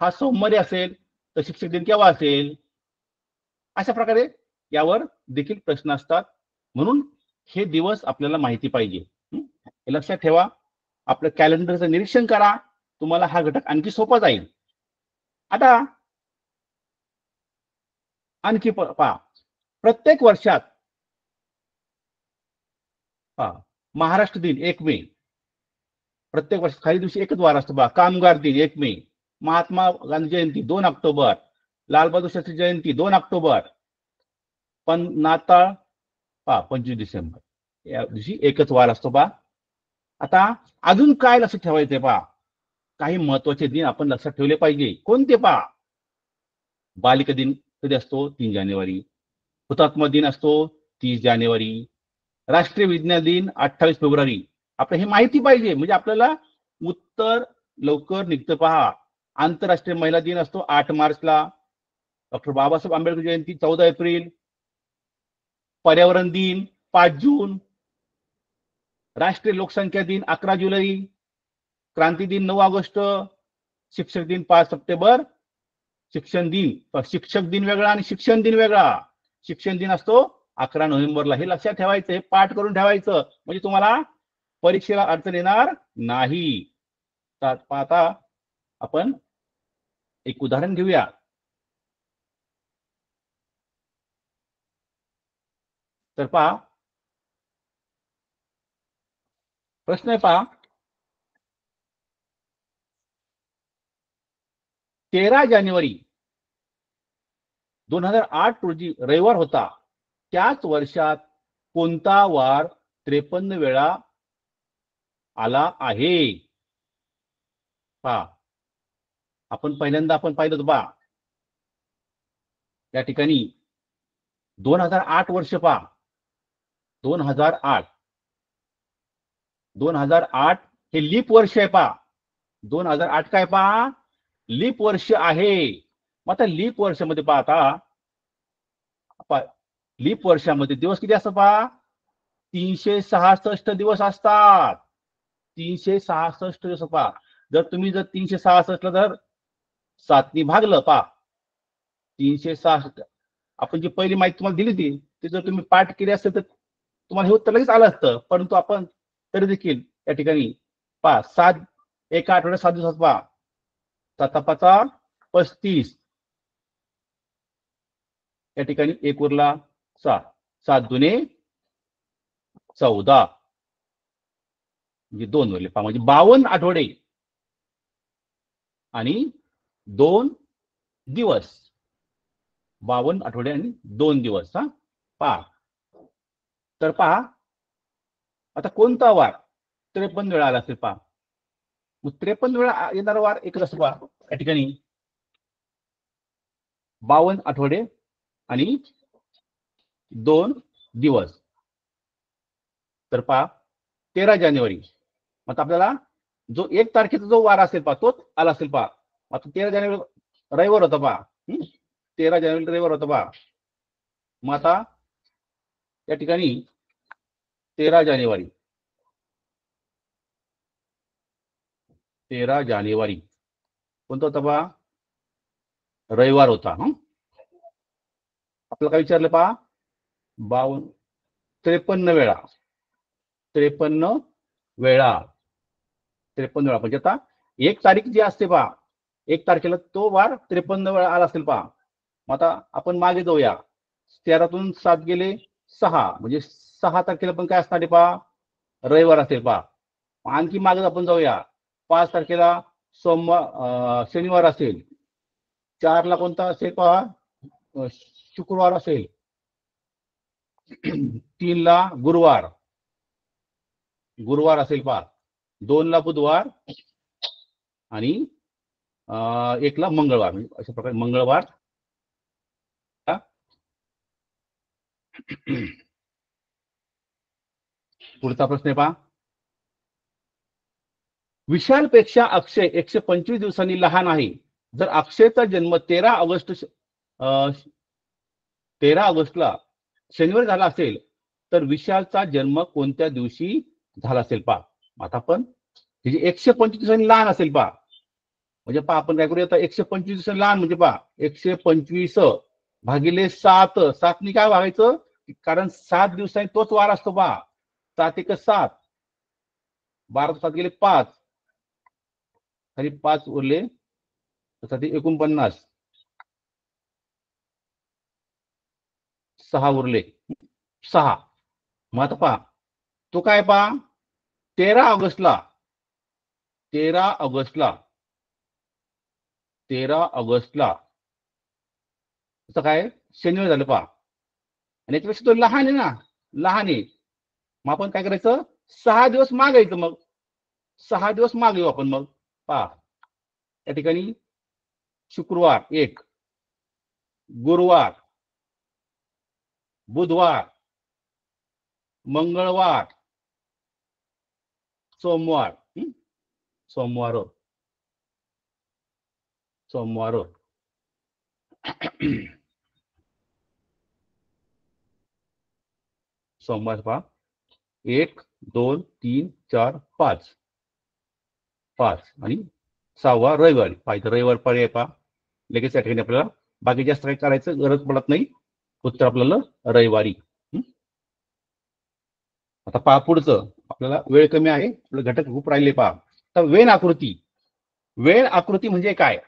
हा सोमवारी असेल तर शिक्षक दिन केव्हा असेल? अशा प्रकारे यावर देखील प्रश्न असतात. म्हणून हे दिवस आपल्याला माहिती पाहिजे. हे लक्षात ठेवा. आपलं कॅलेंडरचं निरीक्षण करा, तुम्हाला हा घटक आणखी सोपा जाईल. आता आणखी पहा, प्रत्येक वर्षात महाराष्ट्र दिन 1 मे, प्रत्येक वर्ष काही दिवशी एकच वार असतो पहा. कामगार दिन 1 मे, महात्मा गांधी जयंती 2 ऑक्टोबर, लालबहादूर शास्त्री जयंती 2 ऑक्टोबर, पण नाताळ 25 डिसेंबर. या दिवशी एकच वार असतो पहा. आता अजून काय लक्षात ठेवायचंय पहा, काही महत्वाचे दिन आपण लक्षात ठेवले पाहिजे. कोणते पहा? बालिका दिन कधी असतो? 3 जानेवारी. हुतात्मा दिन असतो 30 जानेवारी. राष्ट्रीय विज्ञान दिन 28 फेब्रुवारी. आपल्याला हे माहिती पाहिजे, म्हणजे आपल्याला उत्तर लवकर निघतं पहा. आंतरराष्ट्रीय महिला दिन असतो 8 मार्चला. डॉक्टर बाबासाहेब आंबेडकर जयंती 14 एप्रिल. पर्यावरण दिन 5 जून. राष्ट्रीय लोकसंख्या दिन 11 जुलै. क्रांती दिन 9 ऑगस्ट. शिक्षक दिन 5 सप्टेंबर. शिक्षण दिन, शिक्षक दिन वेगळा आणि शिक्षण दिन वेगळा. शिक्षण दिन असतो 11 नोव्हेंबरला. हे लक्षात ठेवायचं, हे पाठ करून ठेवायचं, म्हणजे तुम्हाला परीक्षेला अडचण येणार नाही. आता आपण एक उदाहरण घेऊया. तर पहा, प्रश्न आहे पहा, 13 जानेवारी 2008 रोजी रविवार होता. त्याच वर्षात कोणता वार 53 वेळा आला आहे? पहा, आपण पहिल्यांदा पाहिलं होतं पहा, या ठिकाणी 2008 वर्ष पहा. 2008 हे लीप वर्ष आहे पहा. 2008 काय पहा? लीप वर्ष आहे. मग आता लीप वर्षामध्ये पाहता, लीप वर्षामध्ये दिवस किती असतात पहा? 366 दिवस असतात. 366 दिवस पहा. जर तुम्ही 366 जर 7 भागलं पहा, 366, आपण जी पहिली माहिती तुम्हाला दिली होती ती जर तुम्ही पाठ केली असेल तर तुम्हाला हे उत्तर लगेच आलं असतं. परंतु आपण तरी देखील या ठिकाणी पहा, 7 एका आठवड्यात 7 दिवसात पहा, 7 35, या ठिकाणी 1 उरला 7, 7 दुने 14, म्हणजे 2 उरले पहा, म्हणजे 52 आठवडे आणि 2 दिवस. 52 आठवडे आणि 2 दिवस. पहा, तर पहा आता कोणता वार 53 वेळा आला असेल पहा. मग 53 वेळा येणारा वार एकच असतो पहा. या ठिकाणी 52 आठवडे आणि 2 दिवस. तर पहा 13 जानेवारी, मग आपल्याला जो 1 तारखेचा जो वार असेल पहा तोच आला असेल पहा. आता 13 जानेवारी रविवार होता पहा. 13 जानेवारी रविवार होता पहा. मग आता या ठिकाणी 13 जानेवारी 13 जानेवारी कोणता होता पहा? रविवार होता. आपल्याला काय विचारलं पहा? 53 वेळा 53 वेळा 53 वेळा, म्हणजे आता 1 तारीख जी असते पहा, 1 तारखेला तो वार 53 वेळा आला असेल पहा. मग आता आपण मागे जाऊया. 13तून 7 गेले 6, म्हणजे 6 तारखेला पण काय असणार आहे पहा, रविवार असेल पहा. आणखी मागे आपण जाऊया, 5 तारखेला शनिवार असेल. 4ला कोणता असेल पहा, शुक्रवार असेल. 3ला गुरुवार असेल पहा. 2ला बुधवार आणि 1ला मंगळवार. अशा प्रकारे मंगळवार. पुढचा प्रश्न आहे पहा, विशालपेक्षा अक्षय 125 दिवसांनी लहान आहे. जर अक्षयचा जन्म 13 ऑगस्टला शनिवारी झाला असेल तर विशालचा जन्म कोणत्या दिवशी झाला असेल पहा. आता आपण 125 दिवसांनी लहान असेल पहा, म्हणजे पहा आपण काय करूया, 125 दिवसांनी लहान म्हणजे पहा 125 भागिले 7. 7 काय भागायचं, कारण 7 दिवसांनी तोच वार असतो पहा. 7 1 7, 12 7 गेले 5, खाली 5 उरले, 49, 6 उरले 6. मग आता पहा तो काय पहा, 13 ऑगस्टला 13 ऑगस्टला काय शनिवार झालं पहा, आणि याच्यापेक्षा तो लहान आहे ना, लहान आहे. मग आपण काय करायचं, 6 दिवस मागायचं. मग 6 दिवस माग येऊ आपण. मग पहा त्या ठिकाणी शुक्रवार 1, गुरुवार, बुधवार, मंगळवार, सोमवार. सोमवार पहा 1 2 3 4 5 आणि 6वा रविवारी. पाहिजे रविवार पर्याय पहा लगेच. या ठिकाणी आपल्याला बाकी जास्त काही करायचं गरज पडत नाही. उत्तर आपल्याला रविवारी. आता पहा पुढचं, आपल्याला वेळ कमी आहे, आपले घटक खूप राहिले पहा. तर वेन आकृती म्हणजे काय,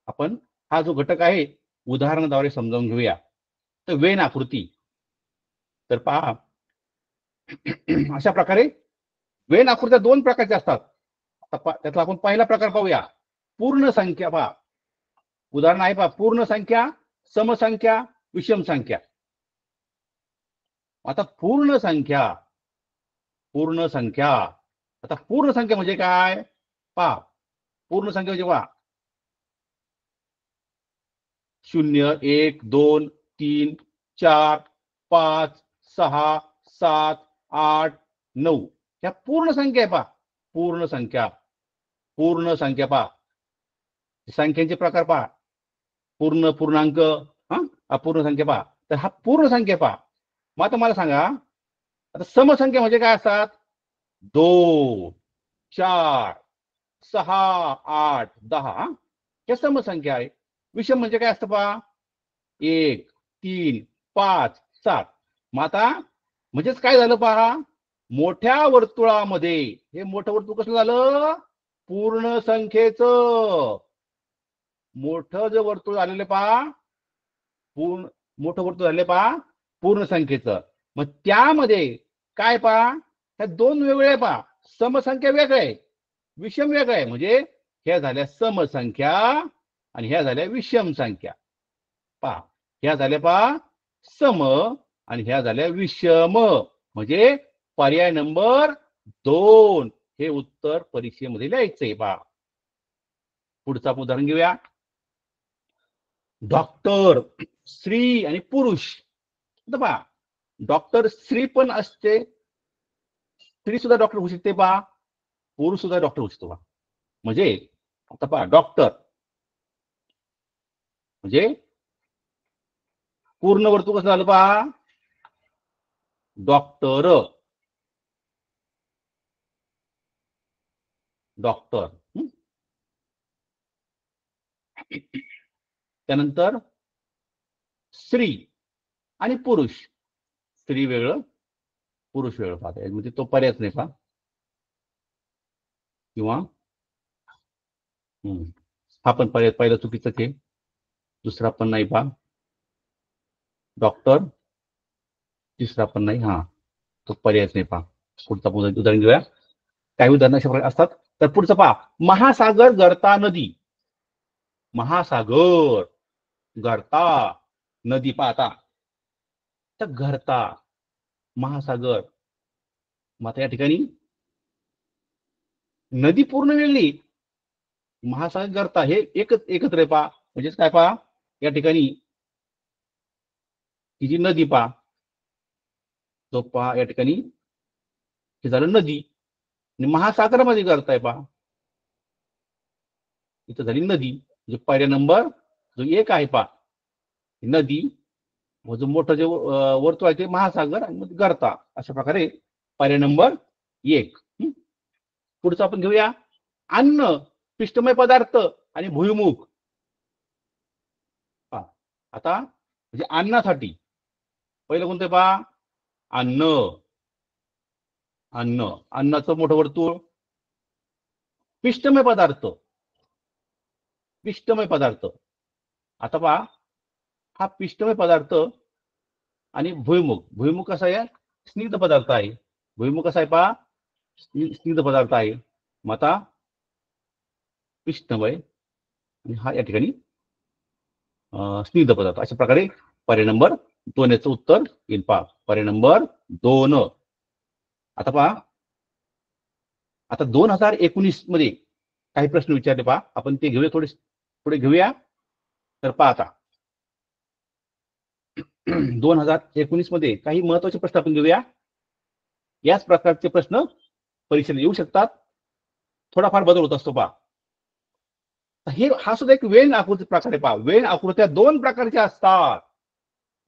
आपण हा जो घटक आहे उदाहरणाद्वारे समजावून घेऊया. तर वेन आकृती, तर पहा अशा प्रकारे वेन आकृत्या 2 प्रकारच्या असतात. त्यातला आपण पहिला प्रकार पाहूया, पूर्ण संख्या. पहा उदाहरण आहे पहा, पूर्ण संख्या, समसंख्या, विषम संख्या. आता पूर्ण संख्या आता पूर्ण संख्या म्हणजे काय पहा, पूर्ण संख्या म्हणजे पहा 0 1 2 3 4 5 6 7 8 9 ह्या पूर्ण संख्या आहे पहा. पूर्ण संख्या पहा, संख्यांचे प्रकार पहा, पूर्ण, पूर्णांक, अपूर्ण संख्या पहा. तर हा पूर्ण संख्या पहा. मग आता मला सांगा, आता समसंख्या म्हणजे काय असतात, 2 4 6 8 10 हे समसंख्या आहे. विषम म्हणजे काय असतं पहा, 1 3 5 7. मग आता म्हणजेच काय झालं पहा, मोठ्या वर्तुळामध्ये, हे मोठं वर्तुळ कसं झालं, पूर्ण संख्येचं. मोठं जे वर्तुळ झालेलं पहा, मोठं वर्तुळ झाले पहा पूर्ण संख्येचं. मग त्यामध्ये काय पहा, ह्या 2 वेगळे पहा, समसंख्या वेगळं आहे, विषम वेगळं आहे. म्हणजे ह्या झाल्या समसंख्या आणि ह्या झाल्या विषम संख्या. पहा ह्या झाल्या पहा सम आणि ह्या झाल्या विषम. म्हणजे पर्याय नंबर 2 हे उत्तर परीक्षेमध्ये लिहायचंय. पहा पुढचा उदाहरण घेऊया, डॉक्टर स्त्री आणि पुरुष. पहा डॉक्टर स्त्री पण असते, स्त्री सुद्धा डॉक्टर होऊ शकते पहा, पुरुष सुद्धा डॉक्टर होऊ शकतो. म्हणजे आता पहा, डॉक्टर म्हणजे पूर्ण वर्तुळ कसं झालं पहा, डॉक्टर त्यानंतर स्त्री आणि पुरुष, स्त्री वेगळं पुरुष वेगळं पाहता, म्हणजे तो पर्यायच नाही पहा. किंवा हा पण पर्याय पहिला चुकीचं आहे, दुसरा पण नाही पहा. डॉक्टर, तिसरा पण नाही, हा तो पर्यायच नाही. पहा पुढचा उदाहरण घेऊया. काही उदाहरण अशा प्रकारे असतात. तर पुढचं पहा, महासागर गर्ता नदी. महासागर गर्ता नदी. पहा आता, तर घरता महासागर, मग आता या ठिकाणी नदी पूर्ण वेगळी, महासागर गर्ता हे एकत्र आहे. पहा म्हणजेच काय, पहा या ठिकाणी ही जी नदी पहा, तो पहा या ठिकाणी हे झालं नदी, आणि महासागरामध्ये गर्ता पहा, इथं झाली नदी. म्हणजे पर्याय नंबर जो एक आहे पहा, नदी, जो मोठं जे वर्तुळ आहे ते महासागर, आणि गर्ता. अशा प्रकारे पर्याय नंबर एक. पुढचं आपण घेऊया, अन्न, पिष्टमय पदार्थ आणि भुईमुख. आता म्हणजे अन्नासाठी पहिलं कोणतं पहा, अन्न. अन्न, अन्नाचं मोठं वर्तुळ. पिष्टमय पदार्थ, पिष्टमय पदार्थ. आता पहा, हा पिष्टमय पदार्थ आणि भुईमुख. भुईमुख कसा आहे, स्निग्ध पदार्थ आहे. भुईमुख कसा आहे पहा, स्निग्ध पदार्थ आहे. मग आता पिष्टमय आणि हा या ठिकाणी स्निग्ध पदार्थ. अशा प्रकारे पर्याय नंबर 2 याचं उत्तर येईल. पहा पर्याय नंबर 2. आता पहा, आता 2019 मध्ये काही प्रश्न विचारले पहा, आपण ते घेऊया, थोडे घेऊया. तर पहा आता 2019 मध्ये काही महत्वाचे प्रश्न आपण घेऊया. याच प्रकारचे प्रश्न परीक्षेला येऊ शकतात, थोडाफार बदल होत असतो. पहा हे, हा सुद्धा एक वेन आकृती प्रकार आहे. पहा वेन आकृत्या 2 प्रकारच्या असतात.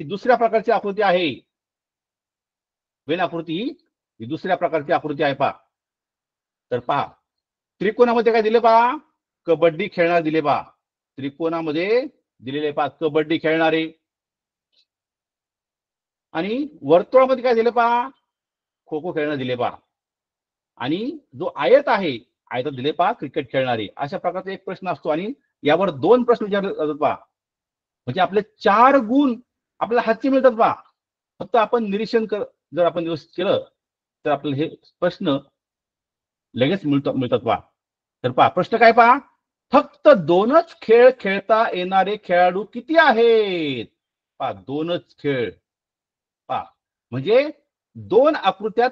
ही दुसऱ्या प्रकारची आकृती आहे. वेन आकृती ही दुसऱ्या प्रकारची आकृती आहे. पहा तर पहा, त्रिकोणामध्ये काय दिले पहा, कबड्डी खेळणार दिले. पहा त्रिकोणामध्ये दिलेले पहा, कबड्डी खेळणारे. आणि वर्तुळामध्ये काय दिले पहा, खो खो खेळणार दिले. पहा आणि जो आयत आहे, आयतात दिले पहा, क्रिकेट खेळणारे. अशा प्रकारचा एक प्रश्न असतो, आणि यावर 2 प्रश्न विचारले जातात. पहा म्हणजे आपले 4 गुण आपल्याला हातचे मिळतात. पहा फक्त आपण निरीक्षण जर आपण व्यवस्थित केलं तर आपल्याला हे प्रश्न लगेच मिळतात. पहा तर पहा प्रश्न काय, पहा फक्त 2च खेळ खेळता येणारे खेळाडू किती आहेत. पहा 2च खेळ. पहा म्हणजे 2 आकृत्यात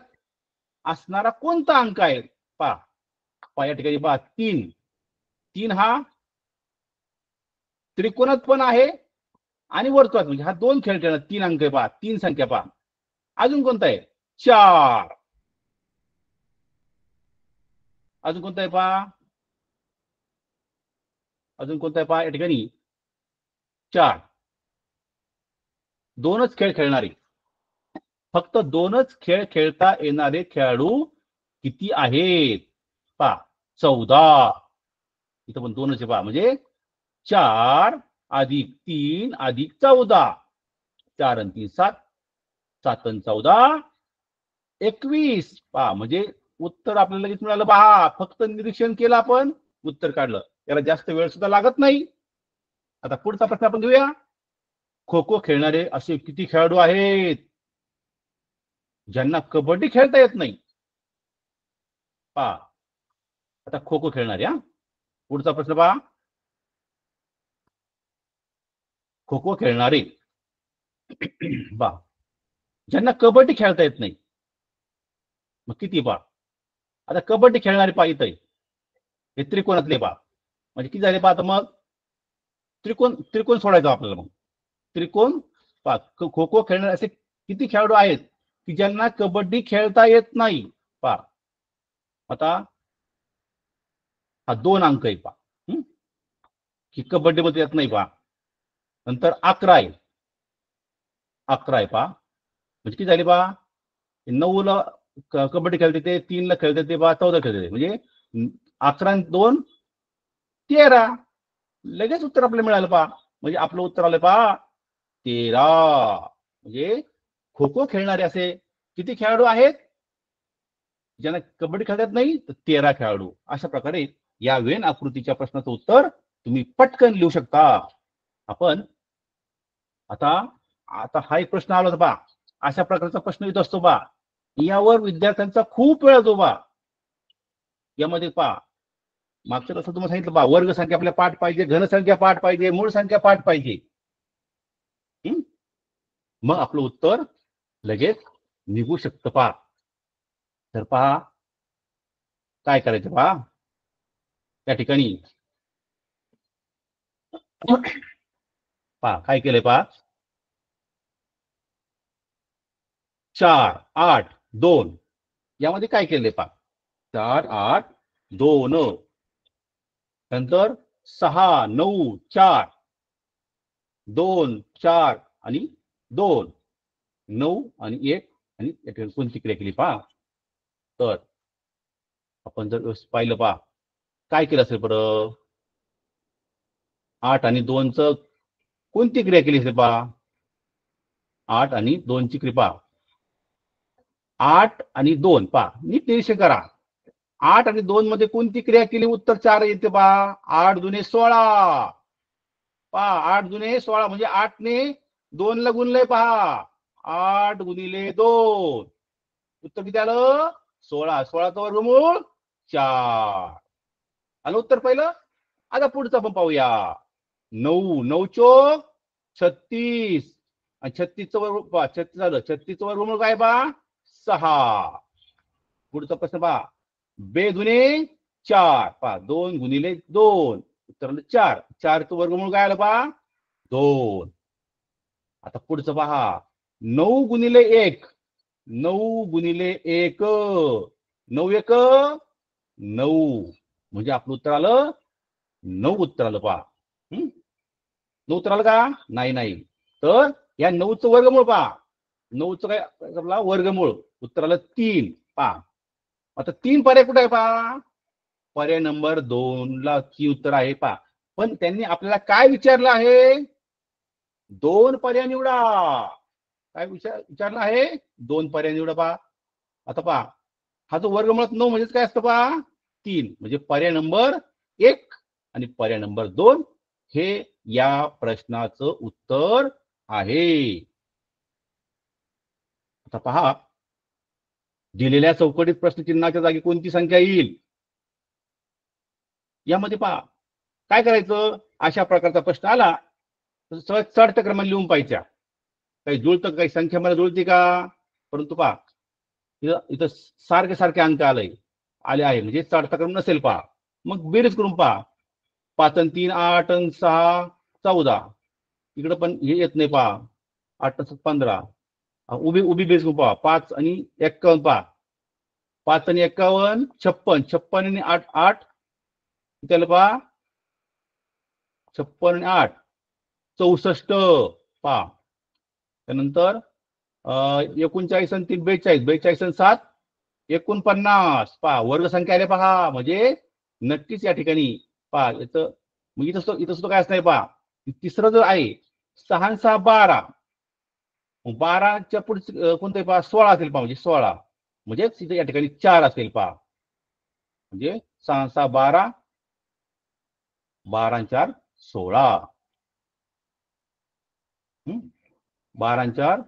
असणारा कोणता अंक आहे. पहा या ठिकाणी पहा 3 हा त्रिकोणात पण आहे आणि वर्तुळात, म्हणजे हा 2 खेळ खेळणार, 3 अंक आहे. पहा 3 संख्या. पहा अजून कोणता आहे, 4. अजून कोणता आहे पहा, अजून कोणता आहे पहा या ठिकाणी 4. 2च खेळ खेळणारे, फक्त 2च खेळ खेळता येणारे खेळाडू किती आहेत. पहा 14. इथं पण 2च आहे. पहा म्हणजे 4 अधिक 3 अधिक 14. 4 आणि 3 7, 7 आणि 14 21. पहा म्हणजे उत्तर आपल्याला लगेच मिळालं. पहा फक्त निरीक्षण केलं, आपण उत्तर काढलं, याला जास्त वेळ सुद्धा लागत नाही. आता पुढचा प्रश्न आपण घेऊया, खो खो खेळणारे असे किती खेळाडू आहेत ज्यांना कबड्डी खेळता येत नाही. पहा आता खो खो खेळणारे. हा पुढचा प्रश्न पहा, खो खो खेळणारे पहा ज्यांना कबड्डी खेळता येत नाही, मग किती. पहा आता कबड्डी खेळणारे पहा इथं हे त्रिकोणातले. पहा म्हणजे किती झाले. पहा आता मग त्रिकोण सोडायचा आपल्याला. मग त्रिकोण पहा, खो खो खेळणारे असे किती खेळाडू आहेत की ज्यांना कबड्डी खेळता येत नाही. पहा आता हा 2 अंक आहे. पहा की कबड्डी मध्ये येत नाही. पहा नंतर 11 आहे. 11 आहे. पहा म्हणजे किती झाले. पहा 9 ला कबड्डी खेळते ते, 3 ला खेळते ते, पहा 14 खेळते, म्हणजे 11 आणि 2 13. लगेच उत्तर आपल्याला मिळालं. पहा म्हणजे आपलं उत्तर आलं पहा 13. म्हणजे खो खो खेळणारे असे किती खेळाडू आहेत ज्यांना कबड्डी खेळतात नाही, तर 13 खेळाडू. अशा प्रकारे या वेन आकृतीच्या प्रश्नाचं उत्तर तुम्ही पटकन लिहू शकता. आपण आता आता हा एक प्रश्न आला होता बा, अशा प्रकारचा प्रश्न येत असतो बा, यावर विद्यार्थ्यांचा खूप वेळ जातो बा. यामध्ये पा मागच्या कसं तुम्हाला सांगितलं बा, वर्ग संख्या आपल्या पाठ पाहिजे, घनसंख्या पाठ पाहिजे, मूळ संख्या पाठ पाहिजे. मग आपलं उत्तर लगेच निघू शकतं पा. तर पहा काय करायचं पहा, त्या ठिकाणी पहा काय केलंय पहा, 4 8 2 यामध्ये काय केलंय पहा, 4 8 2 नंतर 6 9 4 2 4 आणि 2 9 आणि 1 आणि या ठिकाणी कोणती क्रिया केली पहा. तर आपण जर पाहिलं पहा काय केलं असेल बरं, 8 आणि 2चं कोणती क्रिया केली असेल पहा, 8 आणि 2ची क्रिया 8 आणि 2 पहा नीट निरीक्षण करा, 8 आणि 2 मध्ये कोणती क्रिया केली, उत्तर 4 येते पहा. 8 दुने 16 पहा, 8 दुने 16 म्हणजे 8 ने 2 ला गुणलंय पहा, 8 गुणिले 2 उत्तर किती आलं, 16. 16चं वर्गमूळ 4 आलं उत्तर पहिलं. आता पुढचं आपण पाहूया, 9 9 चोक 36 आणि 36चं वर्ग पहा, 36 झालं, 36चं वर्गमूळ काय पहा 6. पुढचा प्रश्न पहा, बे दुने 4 पहा, 2 गुणिले 2 उत्तर 4. 4चं वर्गमूळ काय आलं पहा 2. आता पुढचं पहा, 9 गुणिले 1 9 गुणिले 1 9 1 9 म्हणजे आपलं उत्तर आलं 9 उत्तर आलं पहा. 9 उत्तर आलं का, नाही नाही. तर या 9चं वर्गमूळ पहा, 9चं काय आपला वर्गमूळ उत्तर आलं 3 पहा. आता 3 पर्याय कुठे आहे पहा, पर्याय नंबर 2 ला की उत्तर आहे पहा. पण त्यांनी आपल्याला काय विचारलं आहे, 2 पर्याय निवडा. काय विचारलं आहे, 2 पर्याय निवडा पहा. आता पहा हा जो वर्गमुळात 9 म्हणजेच काय असतं पहा 3, म्हणजे पर्याय नंबर 1 आणि पर्याय नंबर 2 हे या प्रश्नाचं उत्तर आहे. आता पहा, दिलेल्या चौकटीत प्रश्नचिन्हाच्या जागी कोणती संख्या येईल, यामध्ये पहा काय करायचं, अशा प्रकारचा प्रश्न आला तर सहज चढत्या क्रमाने लिहून पाहिजे. काही जुळतं, काही संख्या मला जुळते का, परंतु पहा इथं सारखे सारखे अंक आले आहे म्हणजे चढता क्रम नसेल पहा. मग बेरीज करून पहा, 5 आणि 3 8 आणि 6 14, इकडे पण हे येत नाही पहा, 8 आणि 7 15, उभी उभी बेरीज करून पहा, 5 आणि 51 पहा, 5 आणि 51 56, 56 आणि 8 8 त्याला पहा 56 आणि 8 64 पहा. त्यानंतर 39 आणि 3 42, 42 आणि 7 49 पहा, वर्ग संख्या आले पहा. म्हणजे नक्कीच या ठिकाणी पहा याचं मग इथं सुद्धा काय असणार पहा, तिसरं जो आहे 6 आणि 6 12, 12च्या पुढे कोणतं पहा 16 असेल पहा, म्हणजे 16 म्हणजे तिथे या ठिकाणी 4 असेल पहा. म्हणजे 6 6 12, 12 आणि 4 16, 12 आणि 4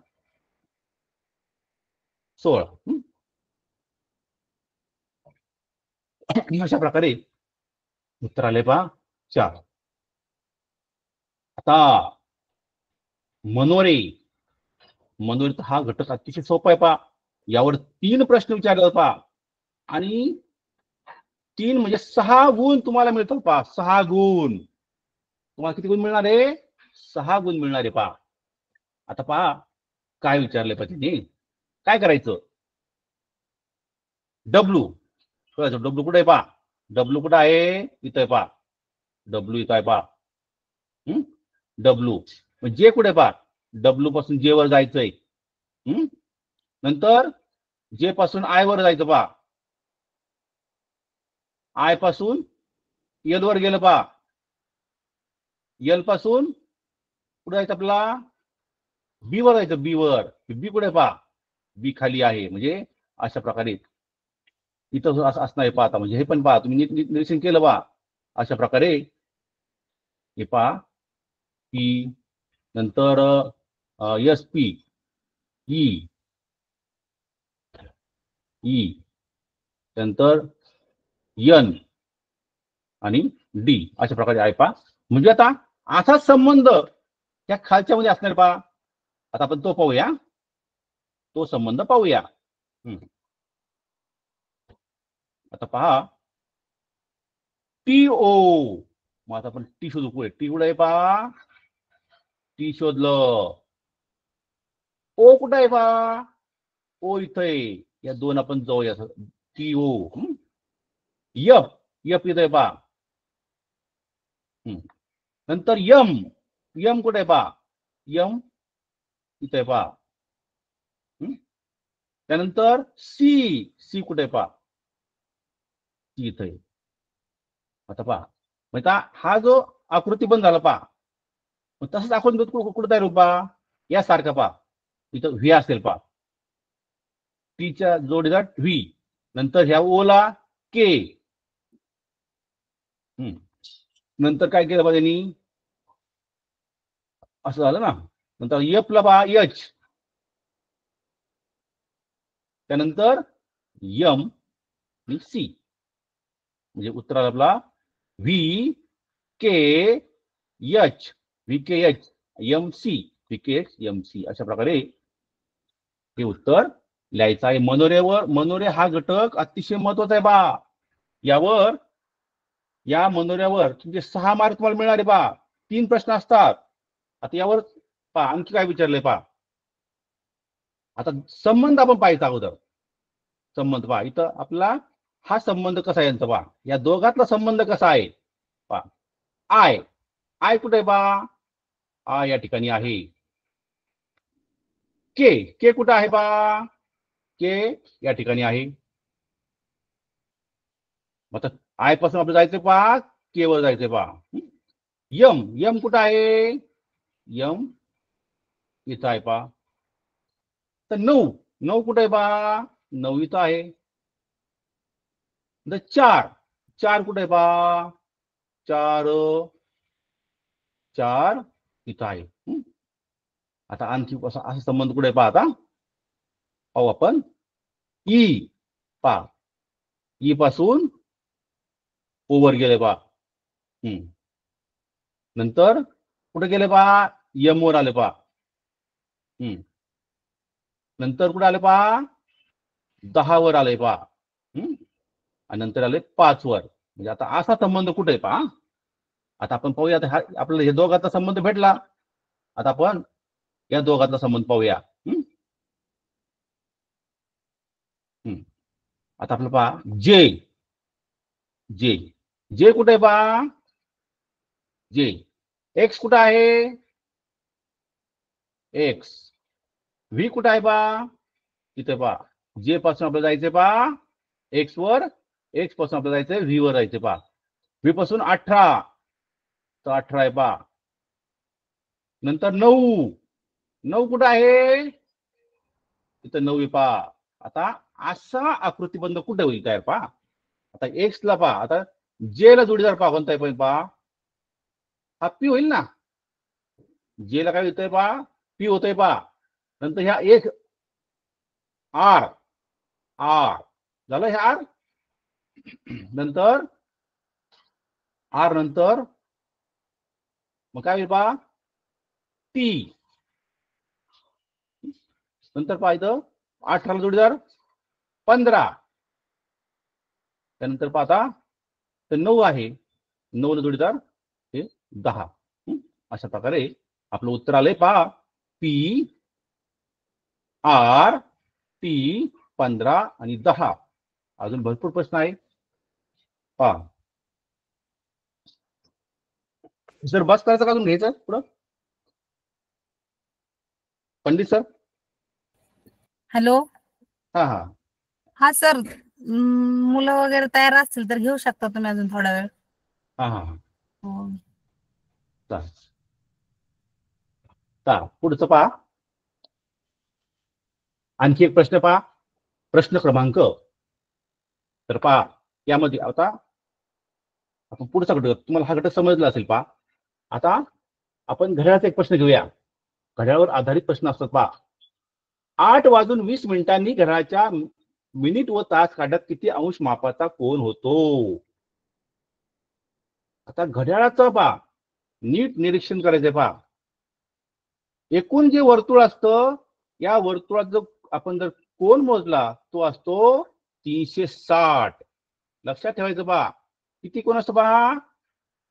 16. अशा प्रकारे उत्तर आले पहा 4. आता मनोरे हा घटक अतिशय सोपा आहे पहा. यावर 3 प्रश्न विचारले पहा आणि 3 म्हणजे 6 गुण तुम्हाला मिळतात पहा. 6 गुण तुम्हाला किती गुण मिळणार आहे, 6 गुण मिळणार आहे पहा. आता पहा काय विचारले पाहिजे, काय करायचं, डब्ल्यू डब्ल्यू कुठे आहे पहा, डब्ल्यू कुठे आहे, इथं आहे पहा, डब्ल्यू इथं आहे पहा. डब्ल्यू जे कुठे पहा, डब्ल्यू पासून जे वर जायचंय, नंतर जे पासून आय वर जायचं पहा, आय पासून एल वर गेलं पहा, एल पासून कुठे जायचं आपल्याला, बी वर जायचं, बी वर, बी कुठे पहा, बी खाली आहे. म्हणजे अशा प्रकारे इथं असणार आहे पहा. म्हणजे हे पण पहा तुम्ही नीट निरीक्षण केलं पहा. अशा प्रकारे हे पहा की नंतर एस पी ई ई त्यानंतर एन आणि डी अशा प्रकारे आहे पा. म्हणजे आता असाच संबंध त्या खालच्या मध्ये असणार पा. आता आपण तो पाहूया, तो संबंध पाहूया. आता पहा टी ओ. मग आता आपण टी शोधू. पुढे टी कुठे आहे पा. टी शोधलं. ओ कुठे आहे पा. ओ इथं आहे. या दोन आपण जाऊया. T O. यफ यफ इथं आहे पा. नंतर यम. यम कुठे आहे पा. यम इथं आहे पा. त्यानंतर सी. सी कुठे आहे पा. सी इथं आहे. आता पहा म्हणजे हा जो आकृती बंद झाला पहा. तसंच आकृती कुठं तयार होईल पहा. यासारखा पहा. इथं व्ही असेल पहा. टीच्या जोडीला व्ही. नंतर ह्या ओला के. नंतर काय केलं पहा त्यांनी. असं झालं ना. नंतर एफ ला पहा एच. त्यानंतर यम आणि सी. म्हणजे उत्तर आपला V K H. V K H M C. V K H M C. अशा प्रकारे हे उत्तर लिहायचं आहे. मनोरे हा घटक अतिशय महत्वाचा आहे बा. यावर या मनोऱ्यावर तुमचे 6 मार्क तुम्हाला मिळणारे बा. 3 प्रश्न असतात. आता यावर पहा आणखी काय विचारलंय पहा. आता संबंध आपण पाहायचा अगोदर. संबंध पहा इथं आपला हा संबंध कसा आहे यांचा पहा. या दोघातला संबंध कसा आहे पहा. आय. आय कुठे आहे पहा. आय या ठिकाणी आहे. के. के कुठे आहे पहा. के या ठिकाणी आहे. आता आय पासून आपलं जायचं पहा. के वर जायचंय पहा. यम. यम कुठं आहे. यम इथं आहे पहा. तर 9. 9 कुठे आहे पहा. 9 इथं आहे. 4. 4 कुठे आहे पहा. 4 4 इथं आहे. आता आणखी असा संबंध कुठे पहा. आता पाहू आपण. ई पहा. ई पासून ओवर गेले पहा. नंतर कुठे गेले पहा. यम वर आले पहा. नंतर कुठे आले पहा. 10 वर आले पहा. आणि नंतर आले 5 वर. म्हणजे आता असा संबंध कुठे आहे पहा. आता आपण पाहूया. आता आपल्याला हे दोघांचा संबंध भेटला. आता आपण या दोघांचा संबंध पाहूया. आता आपलं पहा जे. जे. जे कुठे आहे पहा. जे. एक्स कुठे आहे. एक्स. व्ही कुठे आहे पहा. इथे पहा. जे पासून आपल्याला जायचंय पहा एक्स वर. एक्स पासून आपल्याला जायचंय व्ही वर जायचंय पहा. व्ही पासून 18. तर 18 आहे पहा. नंतर 9. 9 कुठं आहे. इथं 9 आहे पहा. आता असा आकृतीबंध कुठे होईल तयार पहा. आता एक्स ला पहा. आता जे ला जोडीदार पहा कोणता आहे पहा. हा पी होईल ना. जे ला काय होतंय पहा. पी होतंय पहा. नंतर ह्या एक आर. आर झालं हे आर. नंतर आर नंतर मग काय होईल पहा. टी. नंतर पहा इथं 18 ला जोडीदार 15. त्यानंतर पाहता तर 9 आहे. 9 ला जोडीदार हे 10. अशा प्रकारे आपलं उत्तर आलंय पहा. पी आर टी 15 आणि 10. अजून भरपूर प्रश्न आहे पहा. सर बस करायचं का अजून घ्यायचं पुढं. पंडित सर. हॅलो. हा हा हा सर, मुलं वगैरे तयार असतील तर घेऊ शकता तुम्ही अजून थोडा वेळ. हा हा हो. पुढचं पहा. आणखी एक प्रश्न पहा. प्रश्न क्रमांक. तर पहा यामध्ये आता आपण पुढचा घटक तुम्हाला हा घटक समजला असेल पहा. आता आपण घड्याळाचा एक प्रश्न घेऊया. घड्याळावर आधारित प्रश्न असतात पहा. 8:20 घड्याळाच्या मिनिट व तास काट्यात किती अंश मापाचा कोन होतो? आता घड्याळाचं पहा, नीट निरीक्षण करायचंय पहा. एकूण जे वर्तुळ असतं, या वर्तुळात जो आपण जर कोन मोजला तो असतो 360. लक्षात ठेवायचं पहा, किती कोन असतो पहा?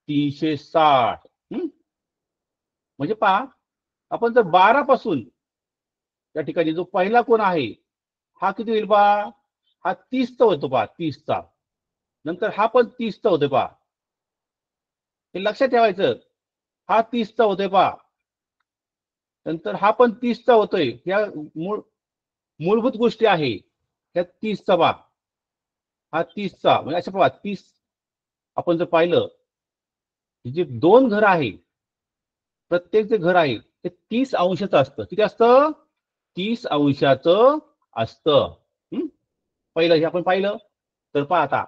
360. म्हणजे पहा, आपण जर 12 पासून त्या ठिकाणी जो पहिला कोन आहे हा किती होईल पहा? हा 30चा होतो पहा, 30चा. नंतर हा पण 30चा होतोय पहा. हे लक्षात ठेवायचं, हा 30चा होतोय पहा. नंतर हा पण 30चा होतोय. या मूलभूत गोष्टी आहे त्या 30चा पहा, हा 30चा. म्हणजे असं पहा, 30 आपण जर पाहिलं, जे दोन घर आहे, प्रत्येक जे घर आहे ते 30 अंशाचं असतं. किती असतं? 30 अंशाचं असतं. पहिलं हे आपण पाहिलं. तर पहा, आता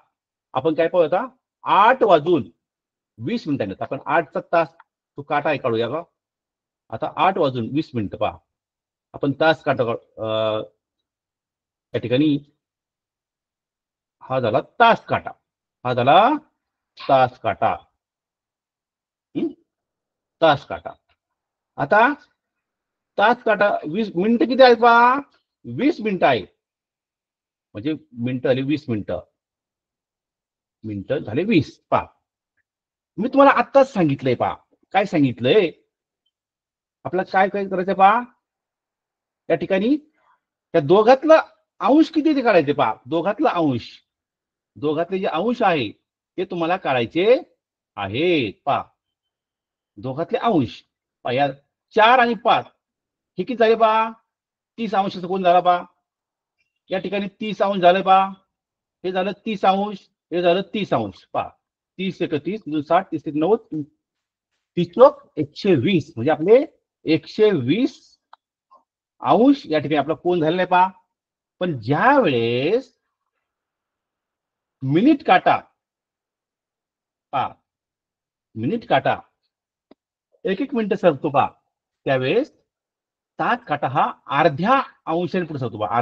आपण काय पाहू, आता 8:20 आपण 8चा तास तो काटा आहे काढूया का. आता 8:20 पहा, आपण तास काटा या ठिकाणी हा झाला तास काटा, हा झाला तास काटा. तास काटा. आता तास काटा 20 मिनिटं किती आहेत पहा? 20 मिनिटं आहे. म्हणजे मिनिटं झाली 20 मिनिटं. मिनिटं झाले 20. पहा, मी तुम्हाला आत्ताच सांगितलंय पहा. काय सांगितलंय? आपल्याला काय काय करायचं पहा, या ठिकाणी त्या दोघातला अंश किती ते काढायचे पहा. दोघातला अंश, दोघातले जे अंश आहे ते तुम्हाला काढायचे आहेत पहा. दोघातले अंश पहा, या 4 आणि 5 हे किती झाले पहा? 30 अंशाचा कोण झाला पहा. या ठिकाणी 30 अंश झाले पहा. हे झालं 30 अंश, हे झालं 30 अंश पहा. 30 × 30 = 60, 30 × 90, 30 चोक 120. म्हणजे आपले 120 अंश या ठिकाणी आपला कोन झालेला आहे पहा. पण ज्या वेळेस मिनिट काटा पहा, मिनिट काटा 1-1 मिनिट सरतो पहा, त्यावेळेस तास काटा हा अर्ध्या अंशाने पुढे सरतो पहा.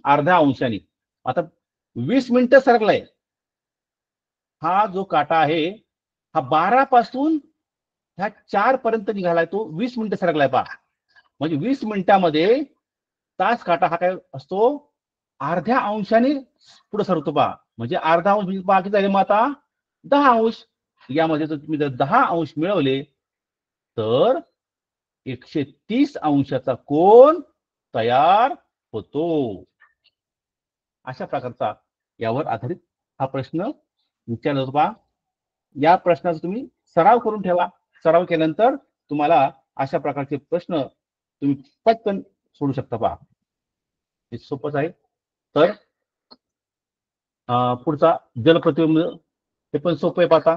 अर्ध्या अंशाने. आता 20 मिनिटं सरकलाय. हा जो काटा आहे हा 12 पासून ह्या 4 पर्यंत निघालाय, तो 20 मिनिटं सरकलाय पहा. म्हणजे 20 मिनिटामध्ये तास काटा हा काय असतो? अर्ध्या अंशाने पुढे सरतो पहा. म्हणजे अर्धा अंश म्हणजे पहा किती झाले मग आता? 10 अंश. यामध्ये जर तुम्ही 10 अंश मिळवले तर 130 अंशाचा कोन तयार होतो. अशा प्रकारचा यावर आधारित हा प्रश्न विचारला होता पहा. या प्रश्नाचा तुम्ही सराव करून ठेवा. सराव केल्यानंतर तुम्हाला अशा प्रकारचे प्रश्न तुम्ही पटकन सोडू शकता पहा. हे सोपंच आहे. तर पुढचा जलप्रतिबिंब, हे पण सोपं आहे पाहता.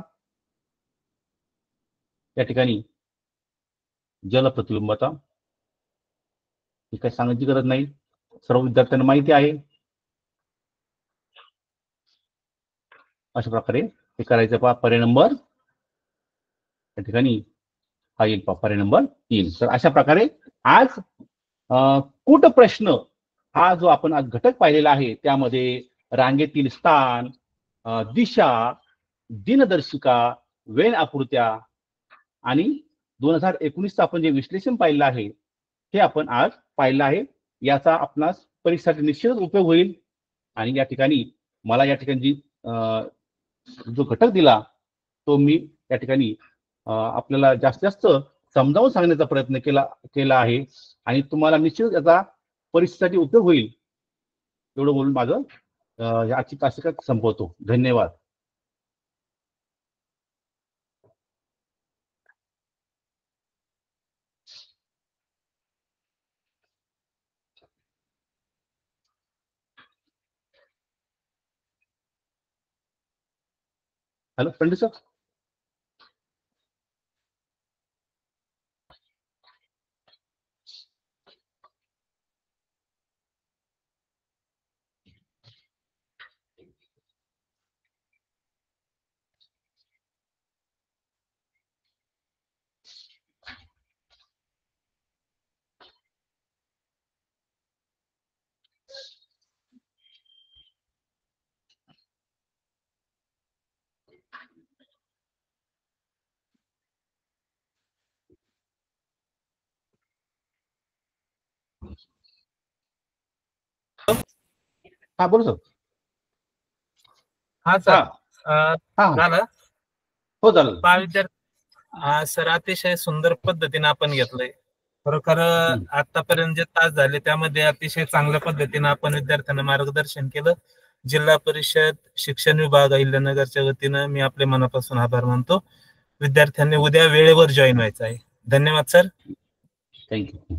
या ठिकाणी जलप्रतिबिंबाचा ही काही सांगायची गरज नाही, सर्व विद्यार्थ्यांना माहिती आहे. अशा प्रकारे हे करायचं पहा. पर्याय नंबर या ठिकाणी हा येईल पहा, पर्याय नंबर 3. तर अशा प्रकारे आज कूट प्रश्न हा जो आपण आज घटक पाहिलेला आहे, त्यामध्ये रांगेतील स्थान, दिशा, दिनदर्शिका, वेळ आकृत्या आणि 2019चं आपण जे विश्लेषण पाहिलं आहे हे आपण आज पाहिलं आहे. याचा आपणास परीक्षेसाठी निश्चितच उपयोग होईल. आणि या ठिकाणी मला या ठिकाणी जो घटक दिला तो मी या ठिकाणी आपल्याला जास्तीत जास्त समजावून सांगण्याचा प्रयत्न केला आहे. आणि तुम्हाला निश्चितच याचा परीक्षेसाठी उपयोग होईल एवढं बोलून माझं आजची तासिका संपवतो. धन्यवाद. Hello Pandit sir. हा बोला सर. हा सर झालं. हो झालं. विद्यार्थी सर अतिशय सुंदर पद्धतीने आपण घेतलंय. खरोखर आतापर्यंत जे तास झाले त्यामध्ये अतिशय चांगल्या पद्धतीने आपण विद्यार्थ्यांना मार्गदर्शन केलं. जिल्हा परिषद शिक्षण विभाग अहिल्यानगरच्या वतीनं मी आपले मनापासून आभार मानतो. विद्यार्थ्यांनी उद्या वेळेवर जॉईन व्हायचं आहे. धन्यवाद सर. थँक्यू.